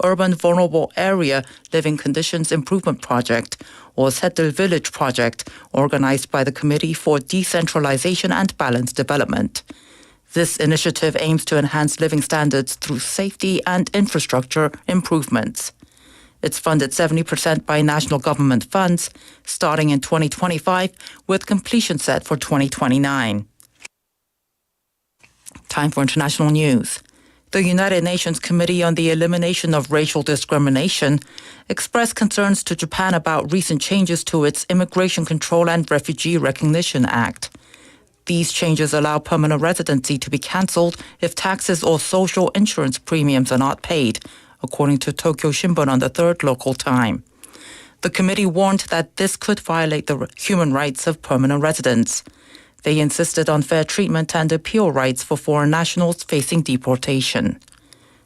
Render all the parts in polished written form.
Urban Vulnerable Area Living Conditions Improvement Project, or Settle Village Project, organized by the Committee for Decentralization and Balanced Development. This initiative aims to enhance living standards through safety and infrastructure improvements. It's funded 70% by national government funds, starting in 2025, with completion set for 2029. Time for international news. The United Nations Committee on the Elimination of Racial Discrimination expressed concerns to Japan about recent changes to its Immigration Control and Refugee Recognition Act. These changes allow permanent residency to be cancelled if taxes or social insurance premiums are not paid, according to Tokyo Shimbun on the third local time. The committee warned that this could violate the human rights of permanent residents. They insisted on fair treatment and appeal rights for foreign nationals facing deportation.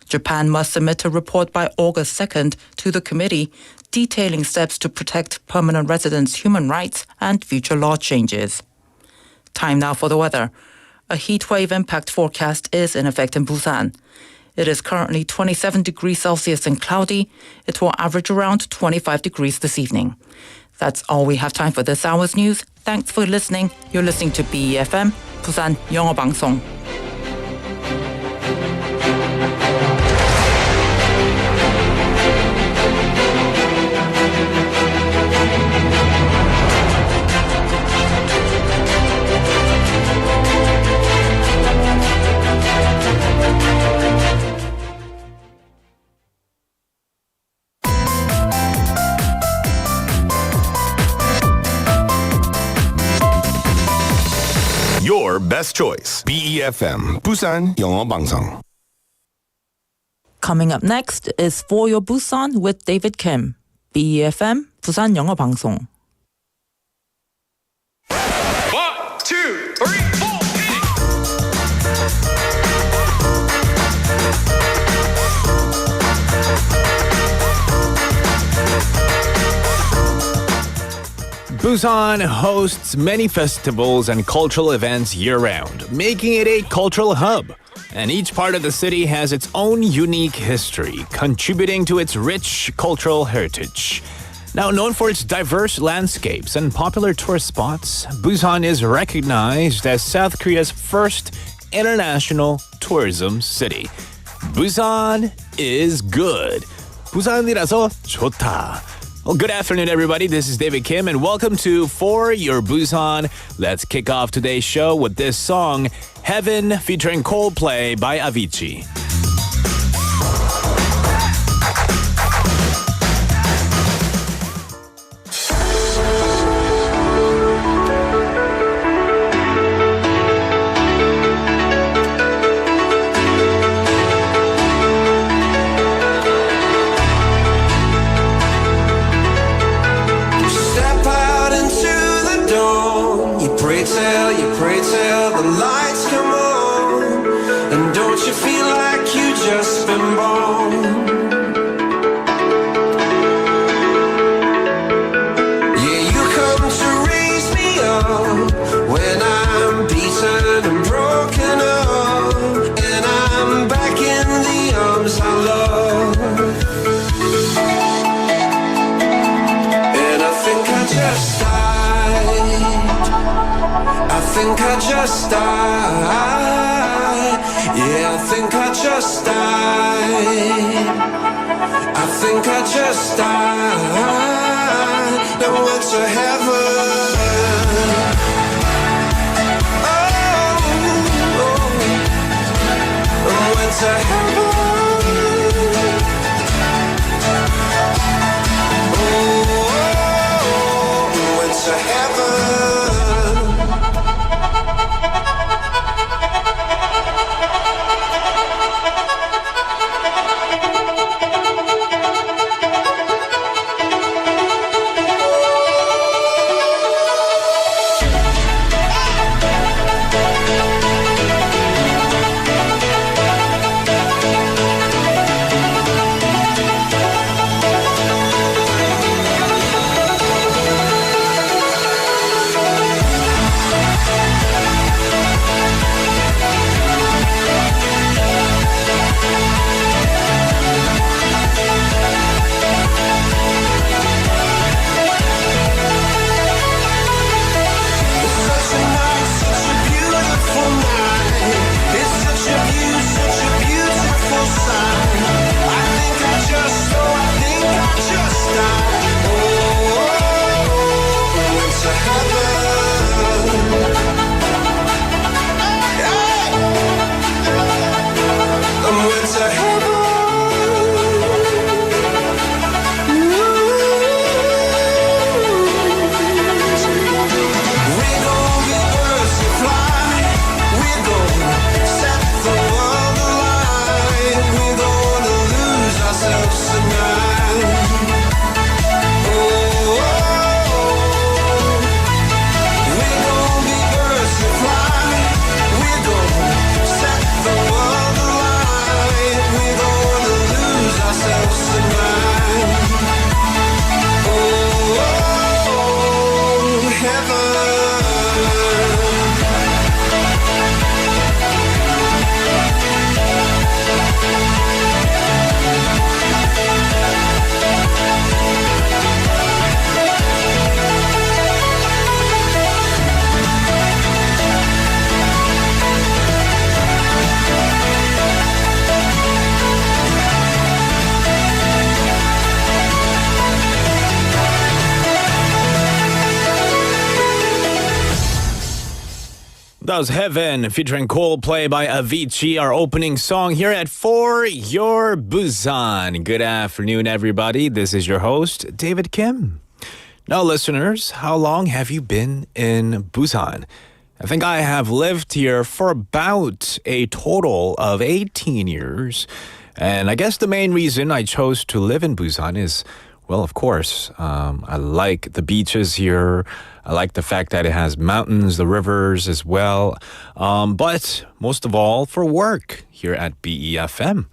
Japan must submit a report by August 2nd to the committee detailing steps to protect permanent residents' human rights and future law changes. Time now for the weather. A heat wave impact forecast is in effect in Busan. It is currently 27 degrees Celsius and cloudy. It will average around 25 degrees this evening. That's all we have time for this hour's news. Thanks for listening. You're listening to BEFM, Busan 영어방송. Your best choice. BEFM, Busan 영어방송. Coming up next is For Your Busan with David Kim. BEFM, Busan 영어방송. 1, 2, 3, 4. Busan hosts many festivals and cultural events year-round, making it a cultural hub. And each part of the city has its own unique history, contributing to its rich cultural heritage. Now known for its diverse landscapes and popular tourist spots, Busan is recognized as South Korea's first international tourism city. Busan is good. 부산이라서 좋다. Well, good afternoon, everybody. This is David Kim, and welcome to For Your Busan. Let's kick off today's show with this song, Heaven, featuring Coldplay by Avicii. Pray till the lights come on. And don't you feel like you just been born? Yeah, you come to raise me up when I'm beaten and broken up, and I'm back in the arms I love. And I think I just died. I think I just died. Yeah, I think I just died. I think I just died. Now I went to heaven. Oh, I went to heaven. Oh, I went to heaven. That was Heaven featuring Coldplay by Avicii, our opening song here at For Your Busan. Good afternoon, everybody. This is your host, David Kim. Now, listeners, how long have you been in Busan? I think I have lived here for about a total of 18 years. And I guess the main reason I chose to live in Busan is, well, of course, I like the beaches here. I like the fact that it has mountains, the rivers as well. But most of all, for work here at BEFM.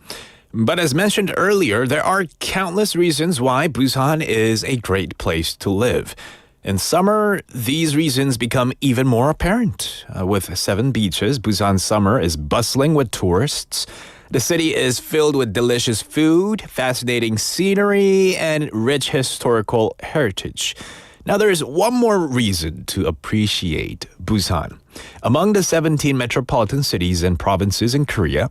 But as mentioned earlier, there are countless reasons why Busan is a great place to live. In summer, these reasons become even more apparent. With 7 beaches, Busan's summer is bustling with tourists. The city is filled with delicious food, fascinating scenery, and rich historical heritage. Now, there is one more reason to appreciate Busan. Among the 17 metropolitan cities and provinces in Korea,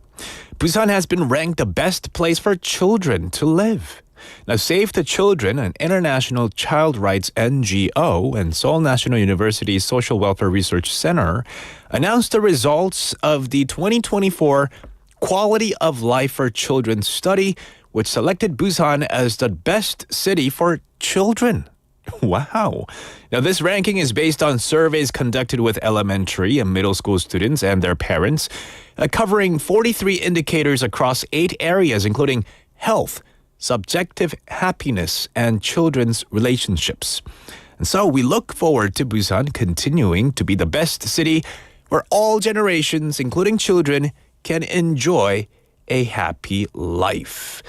Busan has been ranked the best place for children to live. Now, Save the Children, an international child rights NGO, and Seoul National University's Social Welfare Research Center announced the results of the 2024 Quality of Life for Children study, which selected Busan as the best city for children. Wow. Now, this ranking is based on surveys conducted with elementary and middle school students and their parents, covering 43 indicators across 8 areas, including health, subjective happiness, and children's relationships. And so we look forward to Busan continuing to be the best city where all generations, including children, can enjoy a happy life.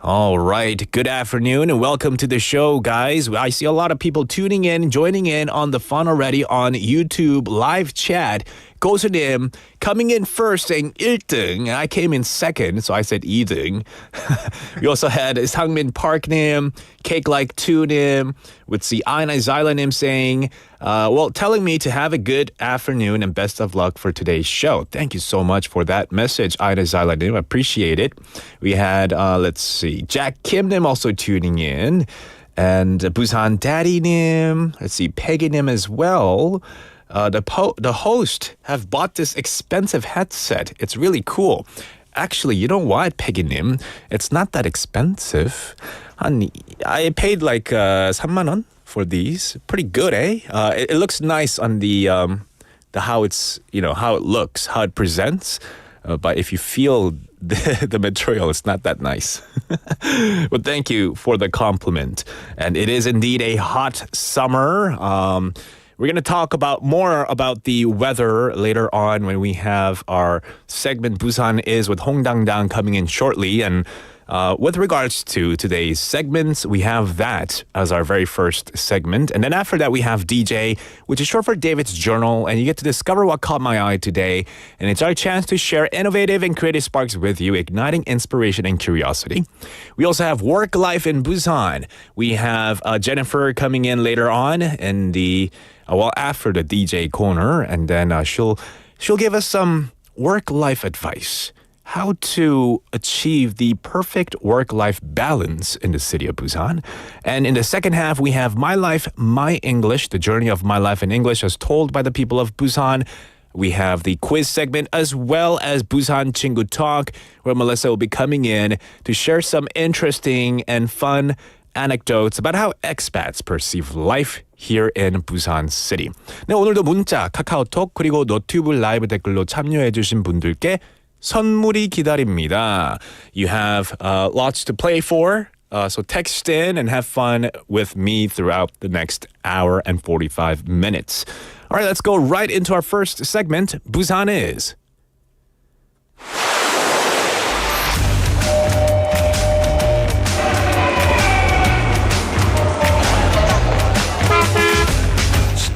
All right. Good afternoon and welcome to the show, guys. I see a lot of people tuning in, joining in on the fun already on YouTube live chat. 고수님 coming in first saying 1등. I came in second, so I said 2등. We also had Sangmin Park님, Cake Like 2님, with the Aina Zylanim saying, telling me to have a good afternoon and best of luck for today's show. Thank you so much for that message, Aina Zylanim. Appreciate it. We had, Jack Kimnim also tuning in, and Busan Daddy님. Let's see, Peggy님 as well. The host have bought this expensive headset. It's really cool. Actually, you know what, Peggy님? It's not that expensive. I paid like 3만 원 for these. Pretty good, eh? It looks nice on the how it's, how it looks, how it presents. But if you feel the material, it's not that nice. But thank you for the compliment. And it is indeed a hot summer. We're going to talk more about the weather later on when we have our segment Busan Is with Hong Dang coming in shortly. And with regards to today's segments, we have that as our very first segment. And then after that, we have DJ, which is short for David's Journal. And you get to discover what caught my eye today. And it's our chance to share innovative and creative sparks with you, igniting inspiration and curiosity. We also have Work Life in Busan. We have Jennifer coming in later on in the... after the DJ corner, and then she'll give us some work-life advice. How to achieve the perfect work-life balance in the city of Busan. And in the second half, we have My Life, My English, the journey of my life in English as told by the people of Busan. We have the quiz segment as well as Busan Chingu Talk, where Melissa will be coming in to share some interesting and fun anecdotes about how expats perceive life here in Busan City. 네, 오늘도 문자, 카카오톡 그리고 너튜브 라이브 댓글로 참여해주신 분들께 선물이 기다립니다. You have lots to play for, so text in and have fun with me throughout the next hour and 45 minutes. All right, let's go right into our first segment, Busan Is.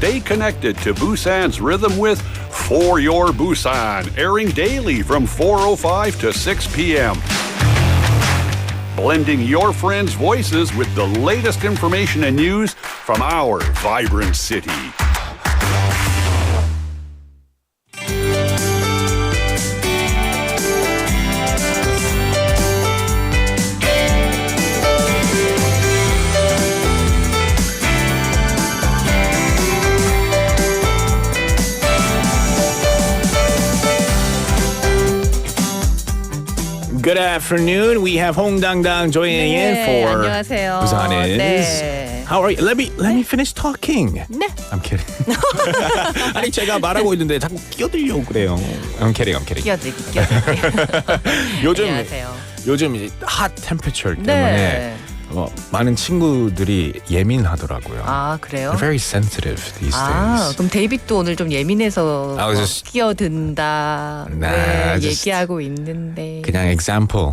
Stay connected to Busan's rhythm with For Your Busan, airing daily from 4:05 to 6 p.m. Blending your friends' voices with the latest information and news from our vibrant city. Good afternoon. We have 홍당당 joining in 네, for 안녕하세요. Busan Is. 네. How are you? Let me finish talking. 네. I'm kidding. 아니 제가 말하고 있는데 자꾸 끼어들려고 그래요. I'm kidding. 끼어들기. 요즘 안녕하세요. 요즘 hot temperature 때문에 네. 많은 친구들이 예민하더라고요. 아, 그래요? They're very sensitive these 아, days. 그럼 데이빗도 오늘 좀 예민해서 I was just- 끼어든다. Nah, just- 얘기하고 있는데. 그냥 example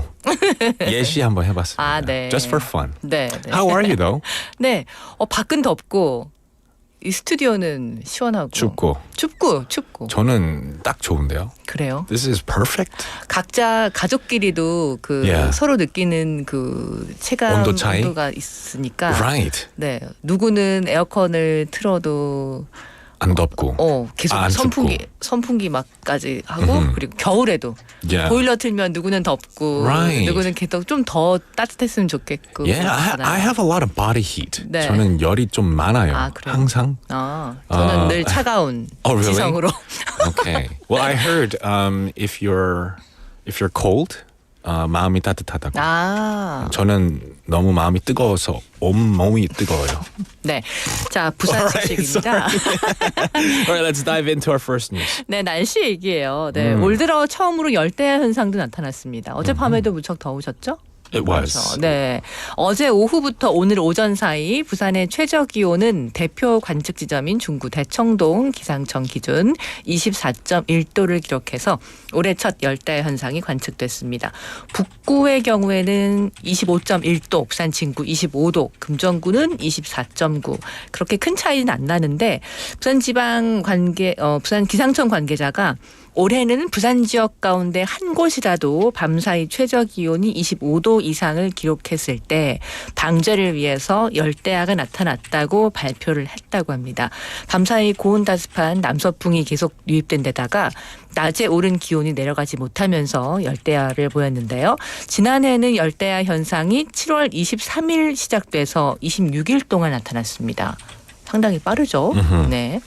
예시 한번 해봤습니다. 아, 네. Just for fun. 네. How are you though? 네. 밖은 덥고 이 스튜디오는 시원하고 춥고. 춥고. 저는 딱 좋은데요. 그래요? This is perfect. 각자 가족끼리도 그 Yeah. 서로 느끼는 그 체감 온도 차이? 온도가 있으니까 Right. 네, 누구는 에어컨을 틀어도 안 덥고. 계속 안 선풍기 막까지 하고 그리고 겨울에도 Yeah. 보일러 틀면 누구는 덥고 Right. 누구는 계속 좀 더 따뜻했으면 좋겠고. Yeah, 그렇잖아요. I have a lot of body heat. 네. 저는 열이 좀 많아요. 아, 그래요? 항상. 저는 늘 차가운 Oh, really? 지성으로. Okay. Well, I heard if you're cold, 마음이 따뜻하다고. 저는 너무 마음이 뜨거워서 온몸이 뜨거워요. 네, 자 부산 소식입니다. Alright, let's dive into our first news. 네, 날씨 얘기예요. 네, 올 들어 처음으로 열대야 현상도 나타났습니다. 어젯밤에도 무척 더우셨죠? It was. 그렇죠. 네, 어제 오후부터 오늘 오전 사이 부산의 최저 기온은 대표 관측 지점인 중구 대청동 기상청 기준 24.1도를 기록해서 올해 첫 열대 현상이 관측됐습니다. 북구의 경우에는 25.1도, 부산 진구 25도, 금정구는 24.9. 그렇게 큰 차이는 안 나는데 부산 기상청 관계자가 올해는 부산 지역 가운데 한 곳이라도 밤사이 최저 기온이 25도 이상을 기록했을 때 방제를 위해서 열대야가 나타났다고 발표를 했다고 합니다. 밤사이 고온다습한 남서풍이 계속 유입된 데다가 낮에 오른 기온이 내려가지 못하면서 열대야를 보였는데요. 지난해에는 열대야 현상이 7월 23일 시작돼서 26일 동안 나타났습니다. 상당히 빠르죠. 네.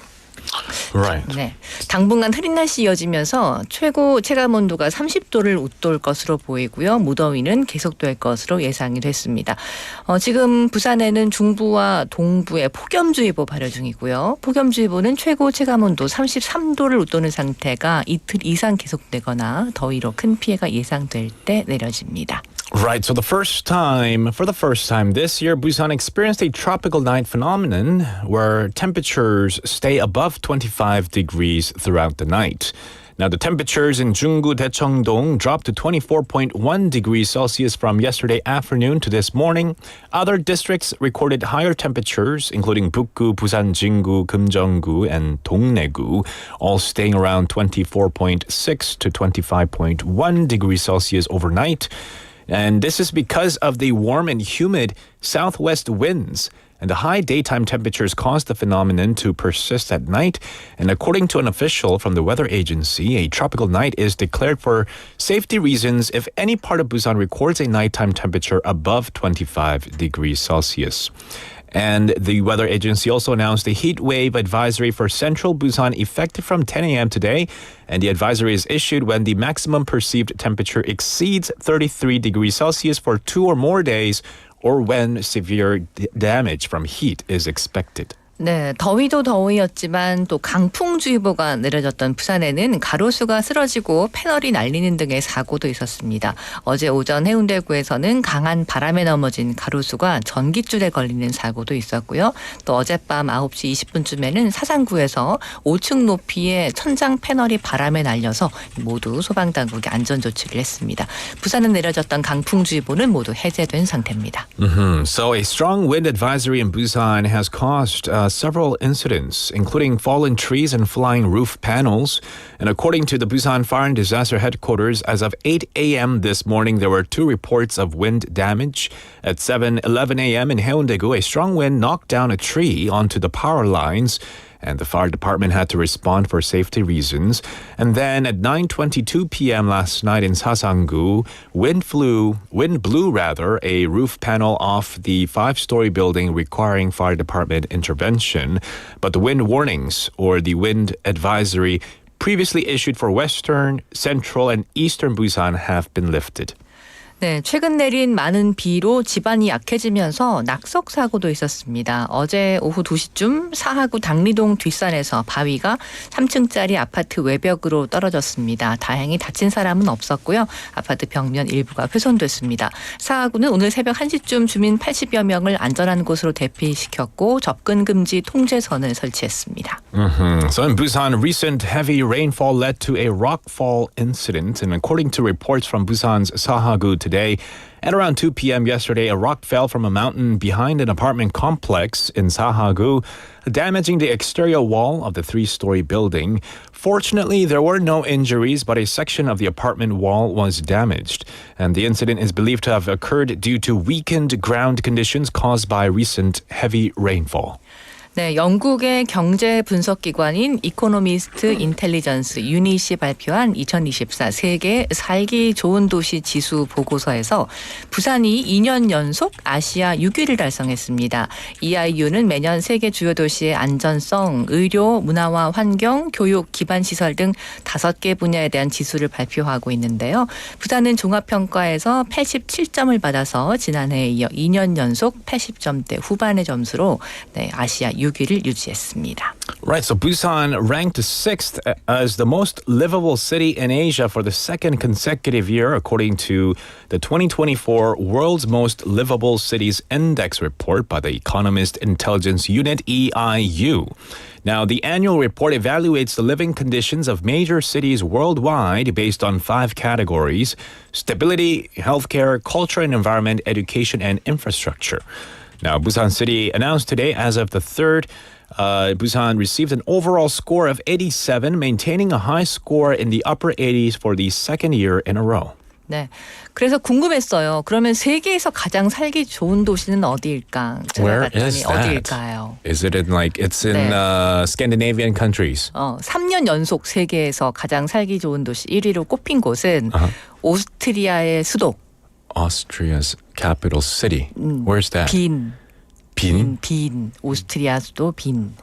Right. 네, 당분간 흐린 날씨 이어지면서 최고 체감 온도가 30도를 웃돌 것으로 보이고요. 무더위는 계속될 것으로 예상이 됐습니다. 지금 부산에는 중부와 동부에 폭염주의보 발효 중이고요. 폭염주의보는 최고 체감 온도 33도를 웃도는 상태가 이틀 이상 계속되거나 더위로 큰 피해가 예상될 때 내려집니다. Right, so for the first time this year, Busan experienced a tropical night phenomenon where temperatures stay above 25 degrees throughout the night. Now, the temperatures in Chingu, Daecheongdong dropped to 24.1 degrees Celsius from yesterday afternoon to this morning. Other districts recorded higher temperatures, including Bukgu, Busan Chingu, Kimjeong-gu, and Dongnae-gu, all staying around 24.6 to 25.1 degrees Celsius overnight. And this is because of the warm and humid southwest winds. And the high daytime temperatures caused the phenomenon to persist at night. And according to an official from the weather agency, a tropical night is declared for safety reasons if any part of Busan records a nighttime temperature above 25 degrees Celsius. And the weather agency also announced a heat wave advisory for central Busan effective from 10 a.m. today. And the advisory is issued when the maximum perceived temperature exceeds 33 degrees Celsius for 2 or more days, or when severe damage from heat is expected. 네, 더위도 더위였지만 또 강풍주의보가 내려졌던 부산에는 가로수가 쓰러지고 패널이 날리는 등의 사고도 있었습니다. 어제 오전 해운대구에서는 강한 바람에 넘어진 가로수가 전깃줄에 걸리는 사고도 있었고요. 또 어젯밤 9시 20분쯤에는 사상구에서 5층 높이의 천장 패널이 바람에 날려서 모두 소방당국이 안전조치를 했습니다. 부산에 내려졌던 강풍주의보는 모두 해제된 상태입니다. So a strong wind advisory in Busan has caused several incidents, including fallen trees and flying roof panels. And according to the Busan Fire and Disaster Headquarters, as of 8 a.m. this morning, there were 2 reports of wind damage. At 7:11 a.m. in Haeundae-gu, a strong wind knocked down a tree onto the power lines, and the fire department had to respond for safety reasons. And then at 9:22 p.m. last night in Sasangu, wind blew a roof panel off the 5-story building, requiring fire department intervention. But the wind warnings or the wind advisory previously issued for western, central, and eastern Busan have been lifted. 네, 최근 내린 많은 비로 집안이 약해지면서 낙석 사고도 있었습니다. 어제 오후 2시쯤 사하구 당리동 뒷산에서 바위가 3층짜리 아파트 외벽으로 떨어졌습니다. 다행히 다친 사람은 없었고요. 아파트 벽면 일부가 훼손됐습니다. 사하구는 오늘 새벽 1시쯤 주민 80여 명을 안전한 곳으로 대피시켰고 접근 금지 통제선을 설치했습니다. So in Busan, recent heavy rainfall led to a rockfall incident. And according to reports from Busan's Sahagu today, at around 2 p.m. yesterday, a rock fell from a mountain behind an apartment complex in Sahagu, damaging the exterior wall of the 3-story building. Fortunately, there were no injuries, but a section of the apartment wall was damaged. And the incident is believed to have occurred due to weakened ground conditions caused by recent heavy rainfall. 네, 영국의 경제 분석 기관인 이코노미스트 인텔리전스 유닛이 발표한 2024 세계 살기 좋은 도시 지수 보고서에서 부산이 2년 연속 아시아 6위를 달성했습니다. EIU는 매년 세계 주요 도시의 안전성, 의료, 문화와 환경, 교육, 기반 시설 등 5개 분야에 대한 지수를 발표하고 있는데요. 부산은 종합평가에서 87점을 받아서 지난해에 이어 2년 연속 80점대 후반의 점수로 아시아 6위를 유지했습니다. Right, so Busan ranked 6th as the most livable city in Asia for the second consecutive year, according to the 2024 World's Most Livable Cities Index report by the Economist Intelligence Unit, EIU. Now, the annual report evaluates the living conditions of major cities worldwide based on 5 categories: stability, healthcare, culture and environment, education, and infrastructure. Now, Busan City announced today as of the 3rd, Busan received an overall score of 87, maintaining a high score in the upper 80s for the second year in a row. 네, 그래서 궁금했어요. 그러면 세계에서 가장 살기 좋은 도시는 어디일까? 제가 Where 봤더니 is that? 어디일까요? Is it in it's in Scandinavian countries? 3년 연속 세계에서 가장 살기 좋은 도시 1위로 꼽힌 곳은 오스트리아의 수도. Austria's capital city. Where's that? 빈. 빈? 빈. 오스트리아 수도 빈.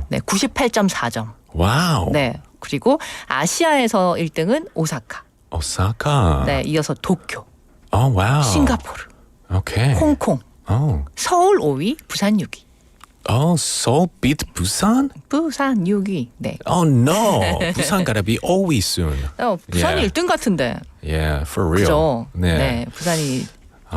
네, 98.4점. 와우. 네, 그리고 아시아에서 1등은 오사카. 오사카. 네, 이어서 도쿄. 와우. 싱가포르. Okay. 홍콩. 서울 5위, 부산 6위. Seoul beat Busan? 부산 6위. 네. Oh no. Busan gotta be always soon. 부산이 Yeah. 1등 같은데. Yeah, for real. 그죠? 네. 네, 부산이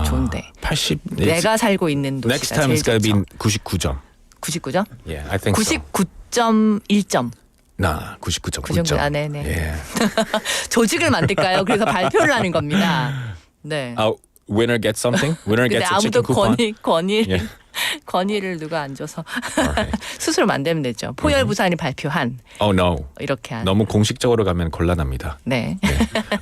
좋은데. 80. 내가 살고 있는 도시가 Next time 제일 it's gotta be 좋죠. 99점. 99점? Yeah, I think so. 99.1점. 나 99.9점. 네네. Yeah. 조직을 만들까요? 그래서 발표를 하는 겁니다. 네. Winner gets something? Winner 근데 gets a 아무도 chicken coupon? 권위를 누가 안 줘서 Alright. 스스로 만들면 되죠. 포열부산이 발표한 Oh no. 이렇게 한. 너무 공식적으로 가면 곤란합니다. 네.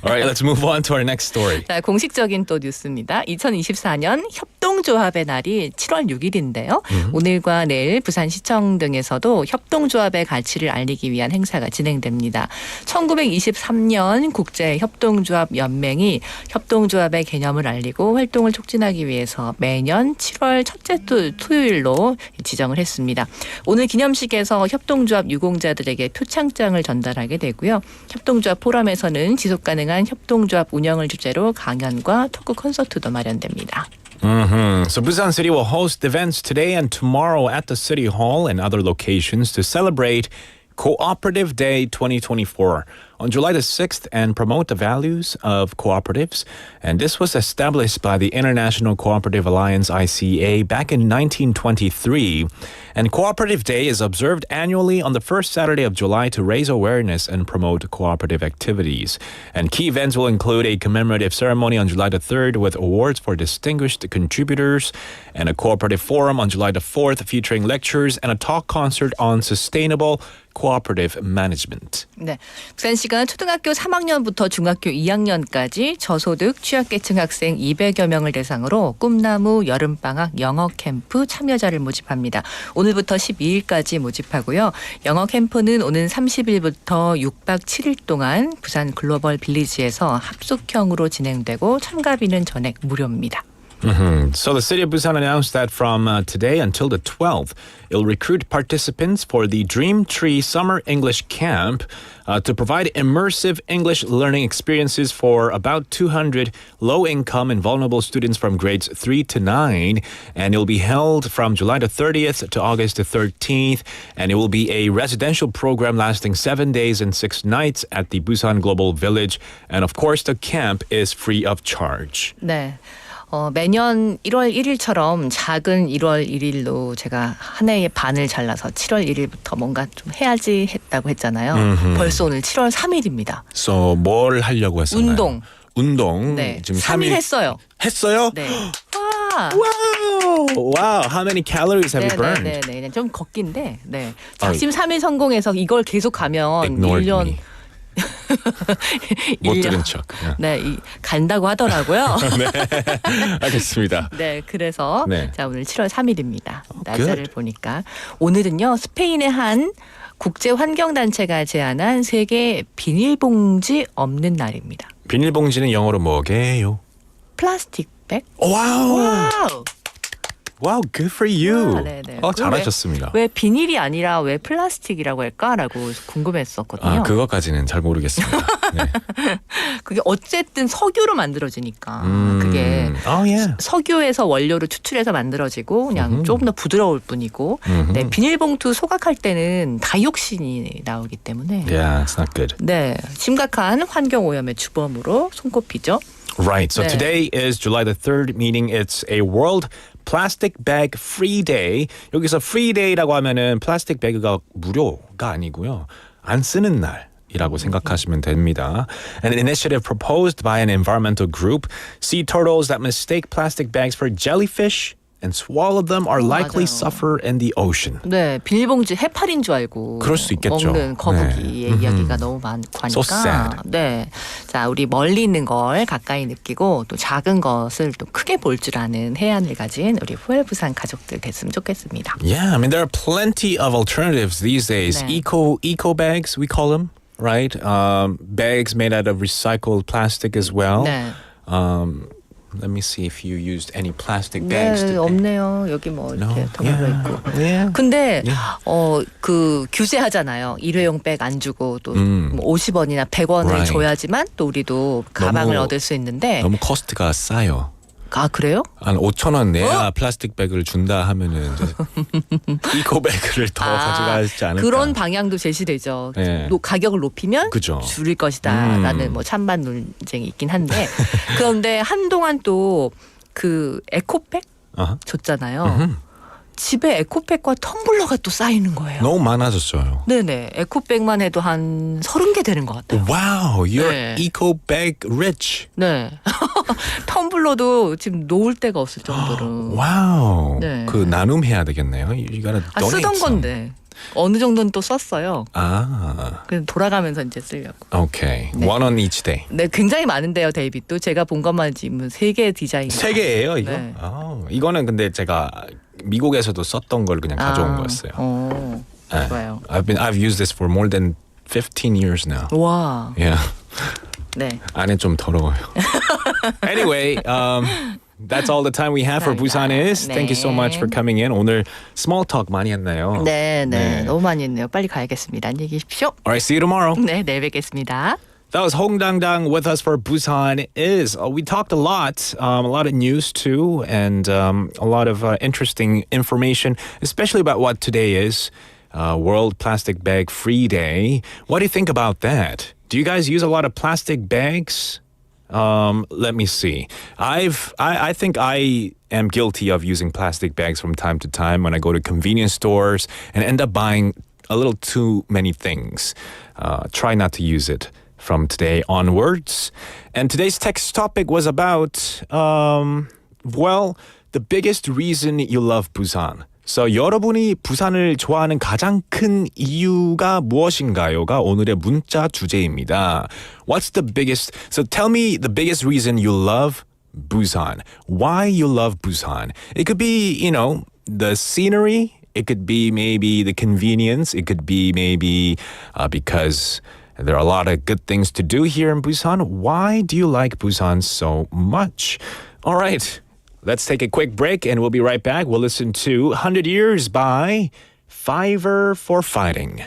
Alright, let's move on to our next story. 자, 공식적인 또 뉴스입니다. 2024년 협동조합의 날이 7월 6일인데요. 오늘과 내일 부산시청 등에서도 협동조합의 가치를 알리기 위한 행사가 진행됩니다. 1923년 국제협동조합연맹이 협동조합의 개념을 알리고 활동을 촉진하기 위해서 매년 7월 첫째 토요일로 지정을 했습니다. 오늘 기념식에서 협동조합 유공자들에게 표창장을 전달하게 되고요. 협동조합 포럼에서는 지속가능한 협동조합 운영을 주제로 강연과 토크 콘서트도 마련됩니다. So Busan City will host events today and tomorrow at the City Hall and other locations to celebrate Cooperative Day 2024 on July the 6th and promote the values of cooperatives. And this was established by the International Cooperative Alliance, ICA, back in 1923. And Cooperative Day is observed annually on the first Saturday of July to raise awareness and promote cooperative activities. And key events will include a commemorative ceremony on July the 3rd with awards for distinguished contributors and a cooperative forum on July the 4th featuring lectures and a talk concert on sustainable cooperative management. 네, 부산시가 초등학교 3학년부터 중학교 2학년까지 저소득 취약계층 학생 200여 명을 대상으로 꿈나무 여름방학 영어 캠프 참여자를 모집합니다. 오늘부터 12일까지 모집하고요. 영어 캠프는 오는 30일부터 6박 7일 동안 부산 글로벌 빌리지에서 합숙형으로 진행되고 참가비는 전액 무료입니다. So the city of Busan announced that from today until the 12th, it'll recruit participants for the Dream Tree Summer English Camp to provide immersive English learning experiences for about 200 low-income and vulnerable students from grades 3 to 9. And it will be held from July the 30th to August the 13th. And it will be a residential program lasting 7 days and 6 nights at the Busan Global Village. And of course, the camp is free of charge. 네. 매년 1월 1일처럼 작은 1월 1일로 제가 한 해의 반을 잘라서 7월 1일부터 뭔가 좀 해야지 했다고 했잖아요. 벌써 오늘 7월 3일입니다. So 뭘 하려고 했었나요? 운동. 네. 지금 3일 했어요. 했어요? 네. Wow. How many calories have you burned? 네. 좀 걷기인데. 네. 작심 3일 성공해서 이걸 계속 가면 1년 못 들은 척. 네, 간다고 하더라고요. 네, 알겠습니다. 네, 그래서 네. 자 오늘 7월 3일입니다. 날짜를 보니까 오늘은요 스페인의 한 국제 환경 단체가 제안한 세계 비닐봉지 없는 날입니다. 비닐봉지는 영어로 뭐게요? 플라스틱백. 와우. Wow, good for you. 네네. 잘하셨습니다. 왜 비닐이 아니라 왜 플라스틱이라고 할까라고 궁금했었거든요. 그것까지는 잘 모르겠습니다. 네. 그게 어쨌든 석유로 만들어지니까 그게 석유에서 원료로 추출해서 만들어지고 그냥 조금 더 부드러울 뿐이고 네, 비닐봉투 소각할 때는 다이옥신이 나오기 때문에 Yeah, it's not good. 네, 심각한 환경오염의 주범으로 손꼽히죠. Right. So 네. today is July the 3rd, meaning it's a World Plastic Bag Free Day. 여기서 Free Day라고 하면은 플라스틱 배그가 무료가 아니고요. 안 쓰는 날이라고 생각하시면 됩니다. An initiative proposed by an environmental group, sea turtles that mistake plastic bags for jellyfish and swallow them are likely 맞아요. suffer in the ocean. 네, 비닐봉지 해파리인 줄 알고 그럴 수 있겠죠. 먹는 거북이의 이야기가 너무 많고 하니까. So sad. 네, 자 우리 멀리 있는 걸 가까이 느끼고 또 작은 것을 또 크게 볼 줄 아는 해안을 가진 우리 후엘 부산 가족들 됐으면 좋겠습니다. Yeah, I mean there are plenty of alternatives these days. 네. Eco bags we call them, right? Bags made out of recycled plastic as well. 네. Let me see if you used any plastic bags. 네, today. 없네요. 여기 뭐 이렇게 덩어려 있고. Yeah. 근데 그 규제하잖아요. 일회용 백 안 주고 또 뭐 50원이나 100원을 Right. 줘야지만 또 우리도 가방을 너무- 얻을 수 있는데. 너무 코스트가 싸요. 아 그래요? 한 5,000원 내야 플라스틱 백을 준다 하면은 이제 이코백을 더 가져가지 않을까. 그런 방향도 제시되죠. 네. 가격을 높이면 그죠. 줄일 것이다라는 뭐 찬반 논쟁이 있긴 한데 그런데 한동안 또 그 에코백 줬잖아요. 집에 에코백과 텀블러가 또 쌓이는 거예요. 너무 많아졌어요. 네네. 에코백만 해도 한 30개 되는 것 같아요. Wow, you're 네. eco-bag rich. 네. 텀블러도 지금 놓을 데가 없을 정도로. Wow. 네. 그 나눔해야 되겠네요. You gotta donate 쓰던 some. 건데 어느 정도는 또 썼어요. 그래서 돌아가면서 이제 쓰려고. Okay. One on each day. 네, 굉장히 많은데요, 데이빗도. 제가 본 것만 지금 3개의 디자인. 3개예요, 이거? 네. 이거는 근데 제가 미국에서도 썼던 걸 그냥 가져온 거였어요. 네. 좋아요. I've used this for more than 15 years now. 와. Yeah. 네. 안에 좀 더러워요. Anyway, that's all the time we have for Busan Is. Thank you so much for coming in. 오늘 small talk 많이 했나요? 네. 네. 너무 많이 했네요. 빨리 가야겠습니다. 안녕히 계십시오. Alright, see you tomorrow. 네, 내일 뵙겠습니다. That was Hong Dang Dang with us for Busan Is. We talked a lot of news too, and a lot of interesting information, especially about what today is, World Plastic Bag Free Day. What do you think about that? Do you guys use a lot of plastic bags? Let me see. I think I am guilty of using plastic bags from time to time when I go to convenience stores and end up buying a little too many things. Try not to use it from today onwards. And today's text topic was about, the biggest reason you love Busan. So 여러분이 부산을 좋아하는 가장 큰 이유가 무엇인가요가 오늘의 문자 주제입니다. What's the biggest? So tell me the biggest reason you love Busan. Why you love Busan? It could be, the scenery. It could be maybe the convenience. It could be maybe because there are a lot of good things to do here in Busan. Why do you like Busan so much? All right. Let's take a quick break and we'll be right back. We'll listen to 100 Years by Fiver for Fighting.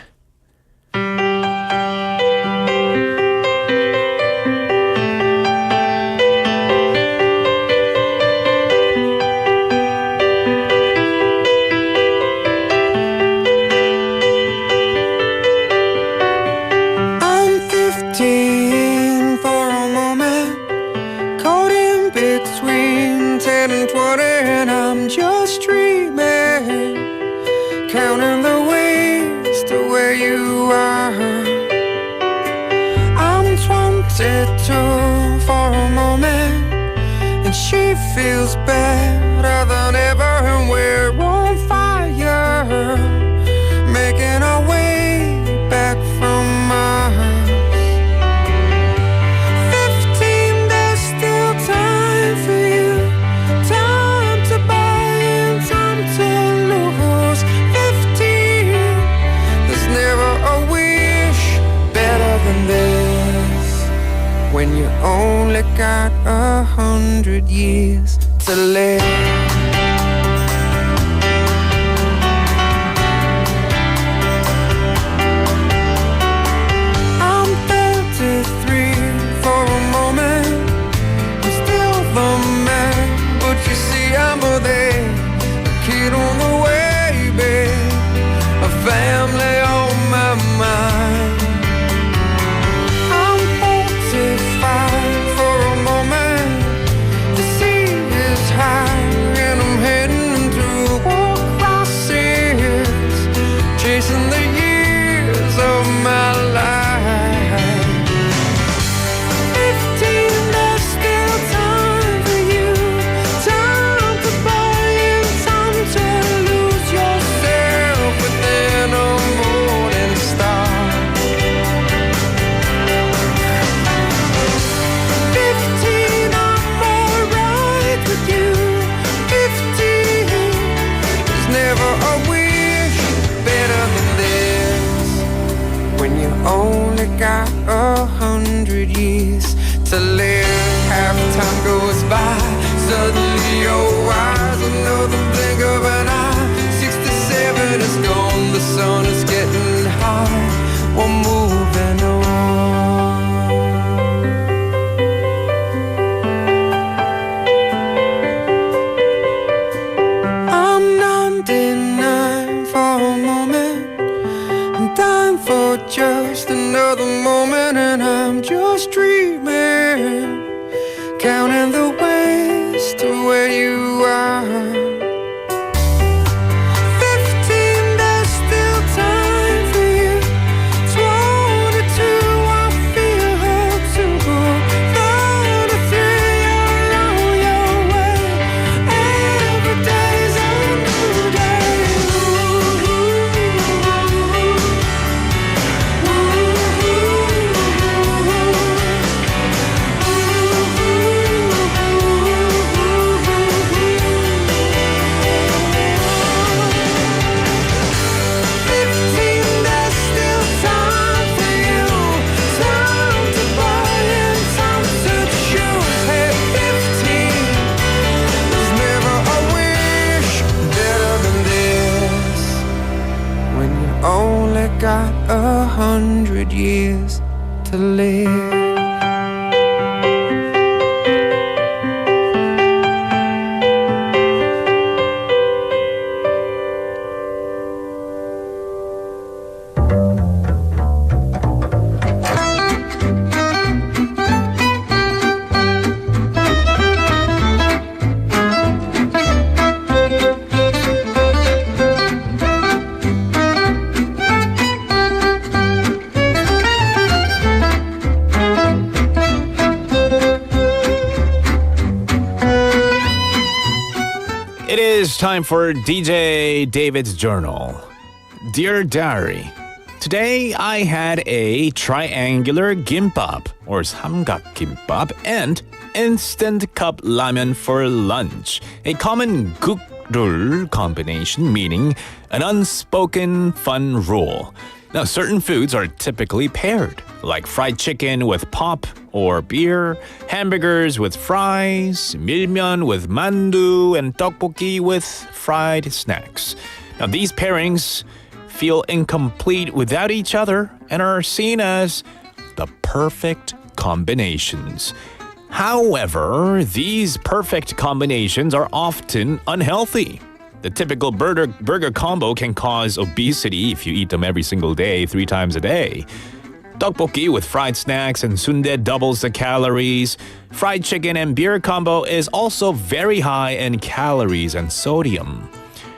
I'm 15 for a moment, caught in between 10 and 20, and I'm just dreaming, counting the ways to where you are. I'm 22 for a moment, and she feels better than ever, and we're on fire, making our way back from Mars. 15, there's still time for you, time to buy and time to lose. 15, there's never a wish better than this, when you only got 100 years to live. I'm 33 for a moment, I'm still the man, but you see I'm a kid on the way, babe, a family on my mind. I'm 45 for a moment, the sea is high and I'm heading toward crosses, chasing the years of my life. 15, there's still time for you, time to buy and time to lose yourself within a morning star. 15, I'm alright with you. 15, there's never a wish better than this, when you only got 100 years to live. Half time goes by, suddenly you're wise, another blink of an eye. 67 is gone, the sun is getting high, we're moving on. I'm 99 for a moment, I'm dying for just another moment, and I'm just dreaming, counting the ways to where you are. 15, there's still time for you. 22, I feel her too. 33, you're on your way. Every day's a new day. Got 100 years to live. It's time for DJ David's Journal. Dear Diary, today I had a triangular gimbap or 삼각 gimbap and instant cup ramen for lunch. A common 국룰 combination meaning an unspoken fun rule. Now, certain foods are typically paired, like fried chicken with pop or beer, hamburgers with fries, 밀면 with mandu, and tteokbokki with fried snacks. Now, these pairings feel incomplete without each other and are seen as the perfect combinations. However, these perfect combinations are often unhealthy. The typical burger combo can cause obesity if you eat them every single day, 3 times a day. Tteokbokki with fried snacks and sundae doubles the calories. Fried chicken and beer combo is also very high in calories and sodium.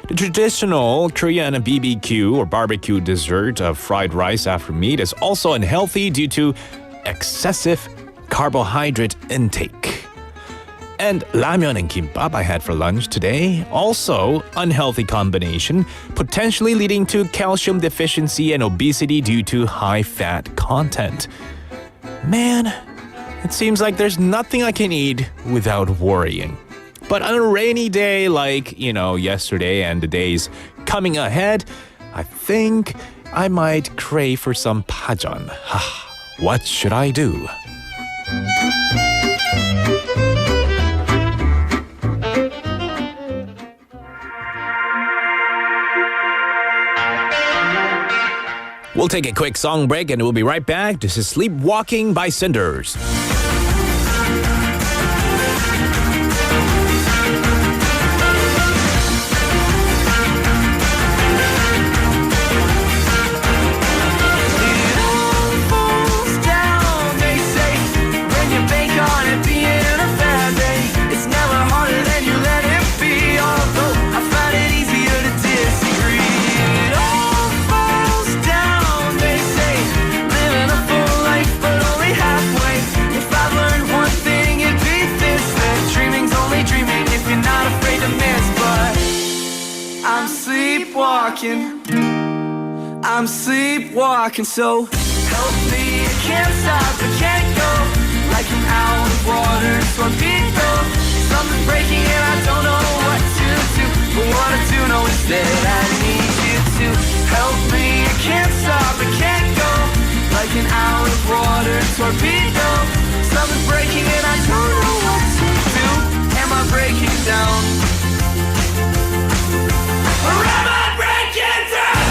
The traditional Korean BBQ or barbecue dessert of fried rice after meat is also unhealthy due to excessive carbohydrate intake. And ramyeon and kimbap I had for lunch today, also unhealthy combination, potentially leading to calcium deficiency and obesity due to high fat content. Man, it seems like there's nothing I can eat without worrying. But on a rainy day like, yesterday and the days coming ahead, I think I might crave for some pajeon. What should I do? We'll take a quick song break and we'll be right back. This is Sleepwalking by Cinders. I'm sleepwalking, so help me, I can't stop, I can't go. Like I'm out of water, torpedo. Something's breaking and I don't know what to do. But what I do know is that I need you to help me, I can't stop, I can't go. Like an out of water torpedo. Something's breaking and I don't know what to do. Am I breaking down? Or am I breaking down?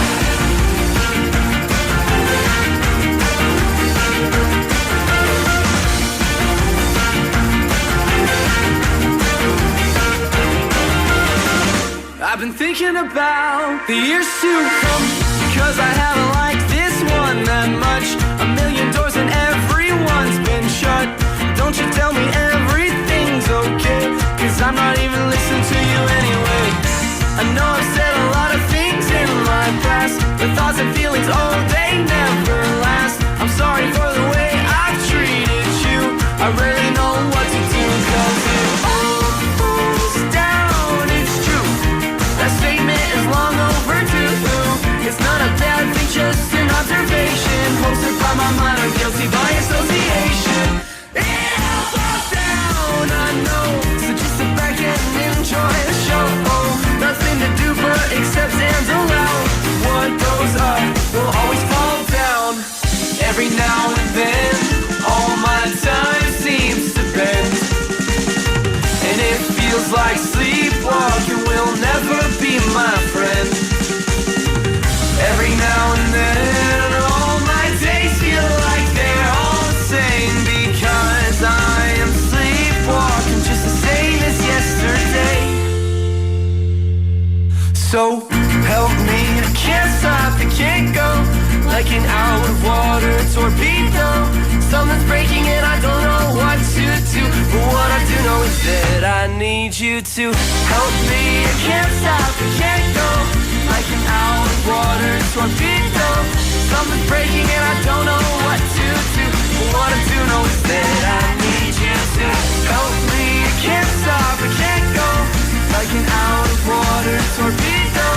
I've been thinking about the years to come, because I haven't liked this one that much. A million doors and everyone's been shut. Don't you tell me everything's okay, cause I'm not even listening to you anyway. I know I've said a lot of things in my past, but thoughts and feelings, oh, they never last. I'm sorry for the way I've treated you. I really know what to do, cause it all falls down, it's true. That statement is long overdue. It's not a bad thing, just an observation. Posted by my mind, I'm guilty by association. It all falls down, I know. So just sit back and enjoy the show. Nothing to do but accept and allow. What goes up will always fall down. Every now and then, all my time seems to bend. And it feels like sleepwalking will never be my friend. Every now and then, all my days feel like they're all the same, because I am sleepwalking just the same as yesterday. So help me, I can't stop, I can't go. Like an out of water torpedo. Something's breaking and I don't know what to do. But what I do know is that I need you to help me. I can't stop, I can't go. Like an out of water torpedo. Something's breaking and I don't know what to do. But what I do know is that I need you to help me. I can't stop, I can't go. Like an out of water torpedo.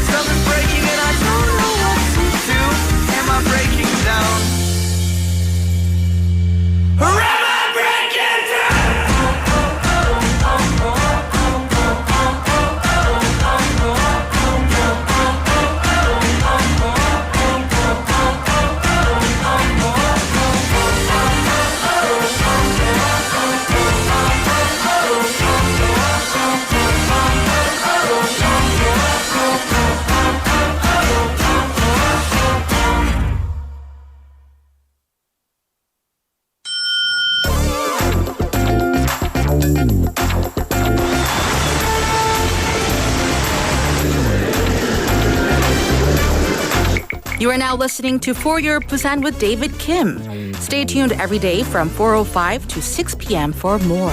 Something's breaking and I don't know what to do. Am I breaking down? Or am I breaking down? You are now listening to For Your Busan with David Kim. Stay tuned every day from 4:05 to 6 p.m. for more.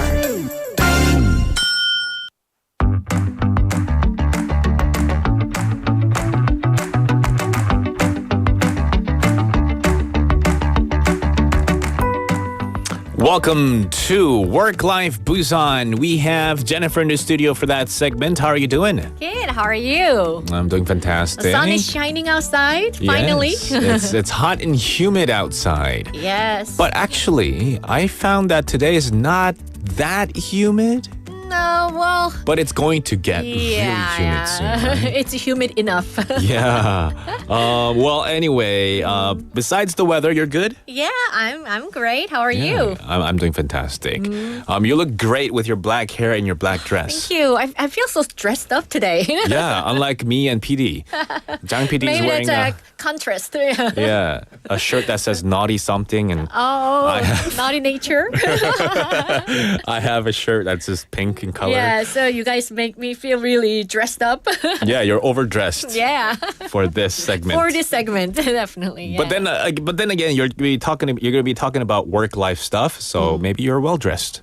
Welcome to Work Life Busan. We have Jennifer in the studio for that segment. How are you doing? Good. How are you? I'm doing fantastic. The sun is shining outside, finally. Yes, it's hot and humid outside. Yes. But actually, I found that today is not that humid. No, well, But it's going to get really humid soon. Right? it's humid enough. Yeah. Well, anyway, besides the weather, you're good? Yeah, I'm great. How are you? I'm doing fantastic. You look great with your black hair and your black dress. Thank you. I feel so dressed up today. Yeah, unlike me and PD. Jang PD is Maybe wearing that's a contrast. a shirt that says naughty something, and Oh, naughty nature. I have a shirt that's just pink in color. Yeah, so you guys make me feel really dressed up. Yeah, you're overdressed Yeah, for this segment. for this segment, definitely. Yeah. But then again, you're going to be talking about work-life stuff, so maybe you're well dressed.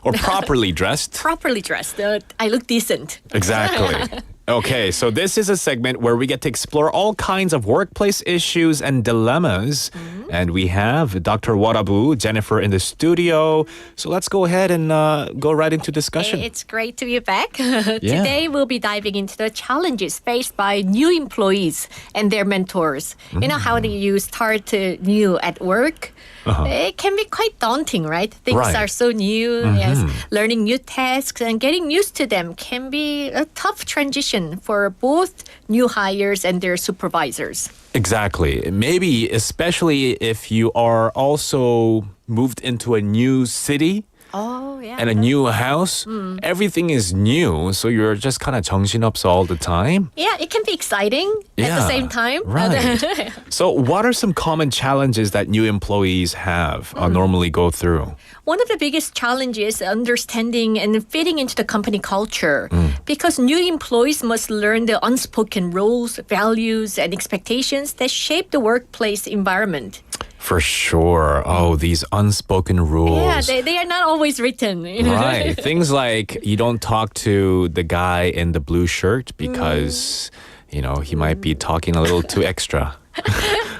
Or properly dressed. Properly dressed. I look decent. Exactly. Okay, so this is a segment where we get to explore all kinds of workplace issues and dilemmas. And we have Dr. Warabu, Jennifer in the studio. So let's go ahead and go right into discussion. It's great to be back. Today we'll be diving into the challenges faced by new employees and their mentors. You know how you start new at work? It can be quite daunting, right? Things Right. are so new. Yes, learning new tasks and getting used to them can be a tough transition for both new hires and their supervisors. Exactly. Maybe especially if you are also moved into a new city Oh, yeah. and a new house. Everything is new, so you're just kind of 정신없어 all the time. Yeah, it can be exciting at the Yeah, same time. right. So what are some common challenges that new employees have normally go through? One of the biggest challenges is understanding and fitting into the company culture because new employees must learn the unspoken rules, values, and expectations that shape the workplace environment. For sure. Oh, these unspoken rules. Yeah, they are not always written. Right. Things like you don't talk to the guy in the blue shirt because, he might be talking a little too extra.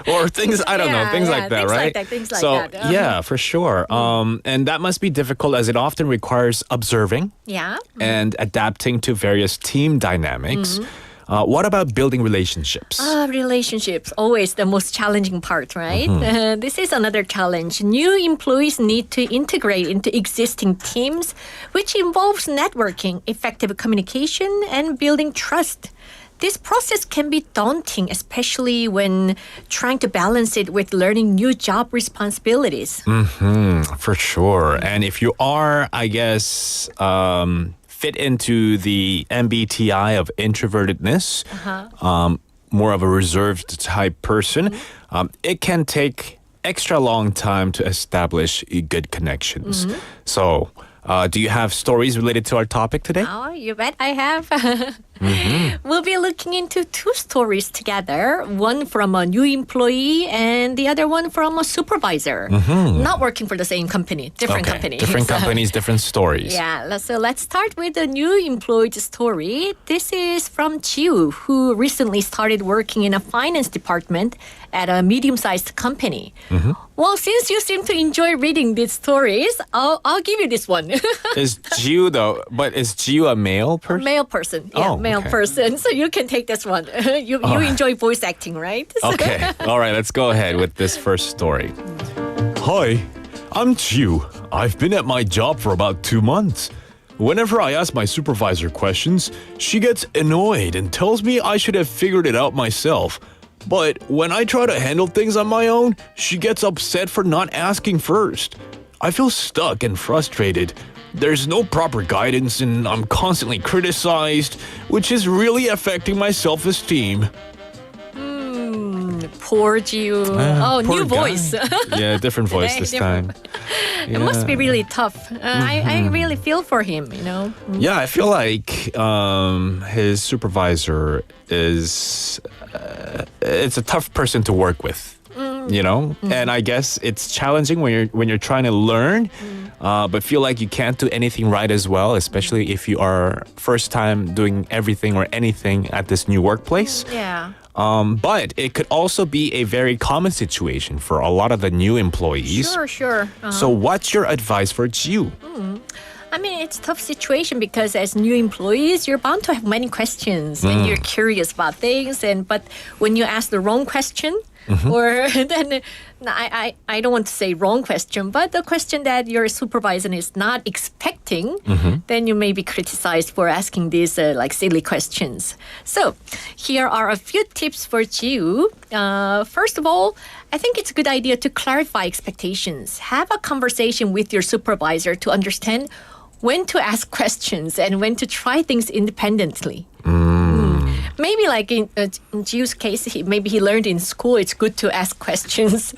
Or things, I don't know, things like that, things right? Like that, things like so, that. yeah, for sure. And that must be difficult as it often requires observing Yeah. and adapting to various team dynamics. What about building relationships? Relationships, always the most challenging part, right? This is another challenge. New employees need to integrate into existing teams, which involves networking, effective communication, and building trust. This process can be daunting, especially when trying to balance it with learning new job responsibilities. For sure. And if you are, I guess, fit into the MBTI of introvertedness, more of a reserved type person, it can take extra long time to establish good connections. So, do you have stories related to our topic today? Oh, you bet I have. We'll be looking into two stories together, one from a new employee and the other one from a supervisor. Not working for the same company, different company. Different So, companies, different stories. Yeah, so let's start with the new employee story. This is from Chiu, who recently started working in a finance department at a medium-sized company. Well, since you seem to enjoy reading these stories, I'll give you this one. Is Jiu though? But is Jiu a male person? Male person. Yeah, Oh, male okay. person. So you can take this one. You enjoy voice acting, right? Okay. All right. Let's go ahead with this first story. Hi, I'm Jiu. I've been at my job for about 2 months. Whenever I ask my supervisor questions, she gets annoyed and tells me I should have figured it out myself. But when I try to handle things on my own, she gets upset for not asking first. I feel stuck and frustrated. There's no proper guidance and I'm constantly criticized, which is really affecting my self-esteem. poor Jiu. Poor New guy. voice. Yeah, different voice this time. It must be really tough. I really feel for him, you know. Yeah, I feel like his supervisor is it's a tough person to work with. You know, and I guess it's challenging when you're trying to learn, but feel like you can't do anything right as well, especially if you are first time doing everything or anything at this new workplace. Yeah. But it could also be a very common situation for a lot of the new employees. Sure. So what's your advice for Jiu? I mean, it's a tough situation because as new employees, you're bound to have many questions and you're curious about things. But when you ask the wrong question, or then I don't want to say wrong question, but the question that your supervisor is not expecting, then you may be criticized for asking these like silly questions. So here are a few tips for you. First of all, I think it's a good idea to clarify expectations. Have a conversation with your supervisor to understand when to ask questions and when to try things independently. Maybe like in Jiu's case, maybe he learned in school it's good to ask questions.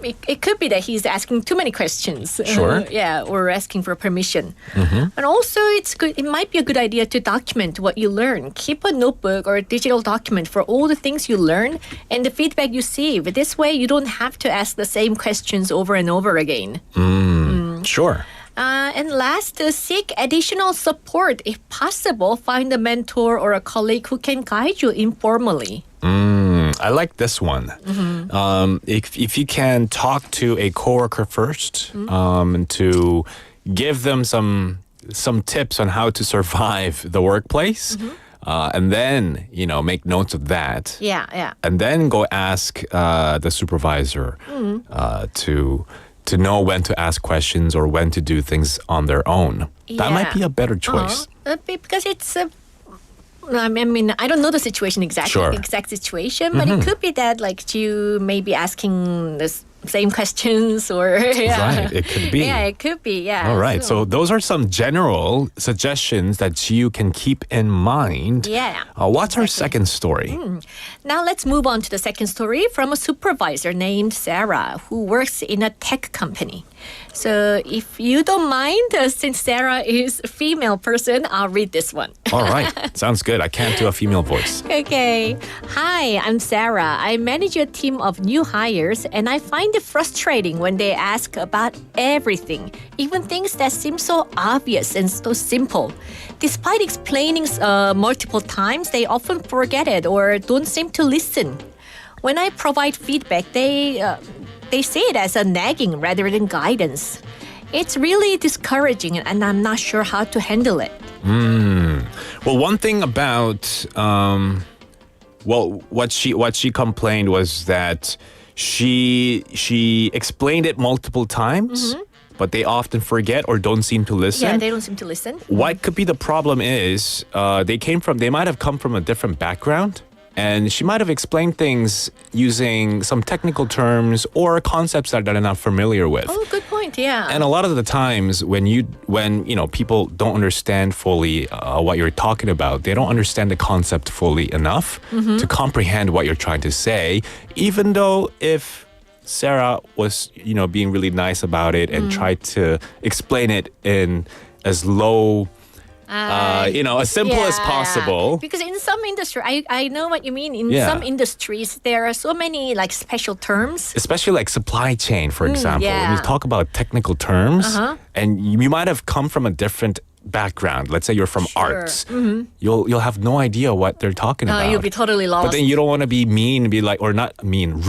It could be that he's asking too many questions. Sure. Or asking for permission. And also, it might be a good idea to document what you learn. Keep a notebook or a digital document for all the things you learn and the feedback you receive. This way, you don't have to ask the same questions over and over again. Sure. And last, seek additional support. If possible, find a mentor or a colleague who can guide you informally. I like this one. If you can talk to a coworker first, to give them some tips on how to survive the workplace, and then make notes of that. Yeah. And then go ask the supervisor to know when to ask questions or when to do things on their own. That might be a better choice. Because it's I mean, I don't know the situation exact situation, but it could be that like you may be asking the same questions or Right, it could be. Yeah, it could be. Yeah. All right, so those are some general suggestions that you can keep in mind. Yeah. What's our second story? Now let's move on to the second story from a supervisor named Sarah who works in a tech company. So if you don't mind, since Sarah is a female person, I'll read this one. All right, sounds good. I can't do a female voice. Okay. Hi, I'm Sarah. I manage a team of new hires, and I find it frustrating when they ask about everything, even things that seem so obvious and so simple. Despite explaining multiple times, they often forget it or don't seem to listen. When I provide feedback, they see it as a nagging rather than guidance. It's really discouraging, and I'm not sure how to handle it. Well, one thing about what she complained was that she explained it multiple times, but they often forget or don't seem to listen. Yeah, they don't seem to listen. What could be the problem is they might have come from a different background. And she might have explained things using some technical terms or concepts that they're not familiar with. Oh, good point. Yeah. And a lot of the times when people don't understand fully what you're talking about, they don't understand the concept fully enough to comprehend what you're trying to say, even though if Sarah was, being really nice about it and tried to explain it in as low as simple as possible. Because in some industry, I know what you mean. In some industries, there are so many like special terms. Especially like supply chain, for example. When you talk about technical terms, and you might have come from a different background. Let's say you're from arts. You'll have no idea what they're talking about. You'll be totally lost. But then you don't want to be mean,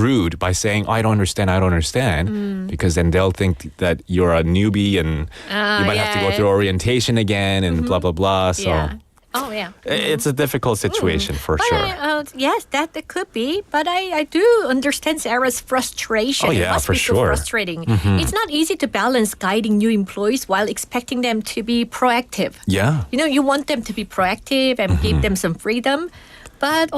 rude by saying, I don't understand. Because then they'll think that you're a newbie and you might have to go through orientation again and blah, blah, blah. So it's a difficult situation for sure. Yes, that could be. But I do understand Sarah's frustration. Oh, yeah, it must for be sure. so frustrating. It's not easy to balance guiding new employees while expecting them to be proactive. Yeah. You want them to be proactive and give them some freedom. But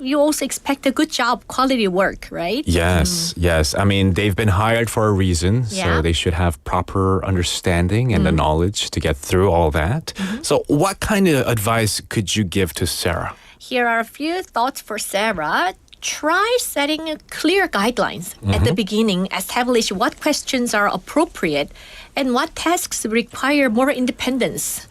you also expect a good job, quality work, right? Yes. I mean, they've been hired for a reason, so they should have proper understanding and the knowledge to get through all that. So what kind of advice could you give to Sarah? Here are a few thoughts for Sarah. try setting clear guidelines at the beginning, establish what questions are appropriate and what tasks require more independence.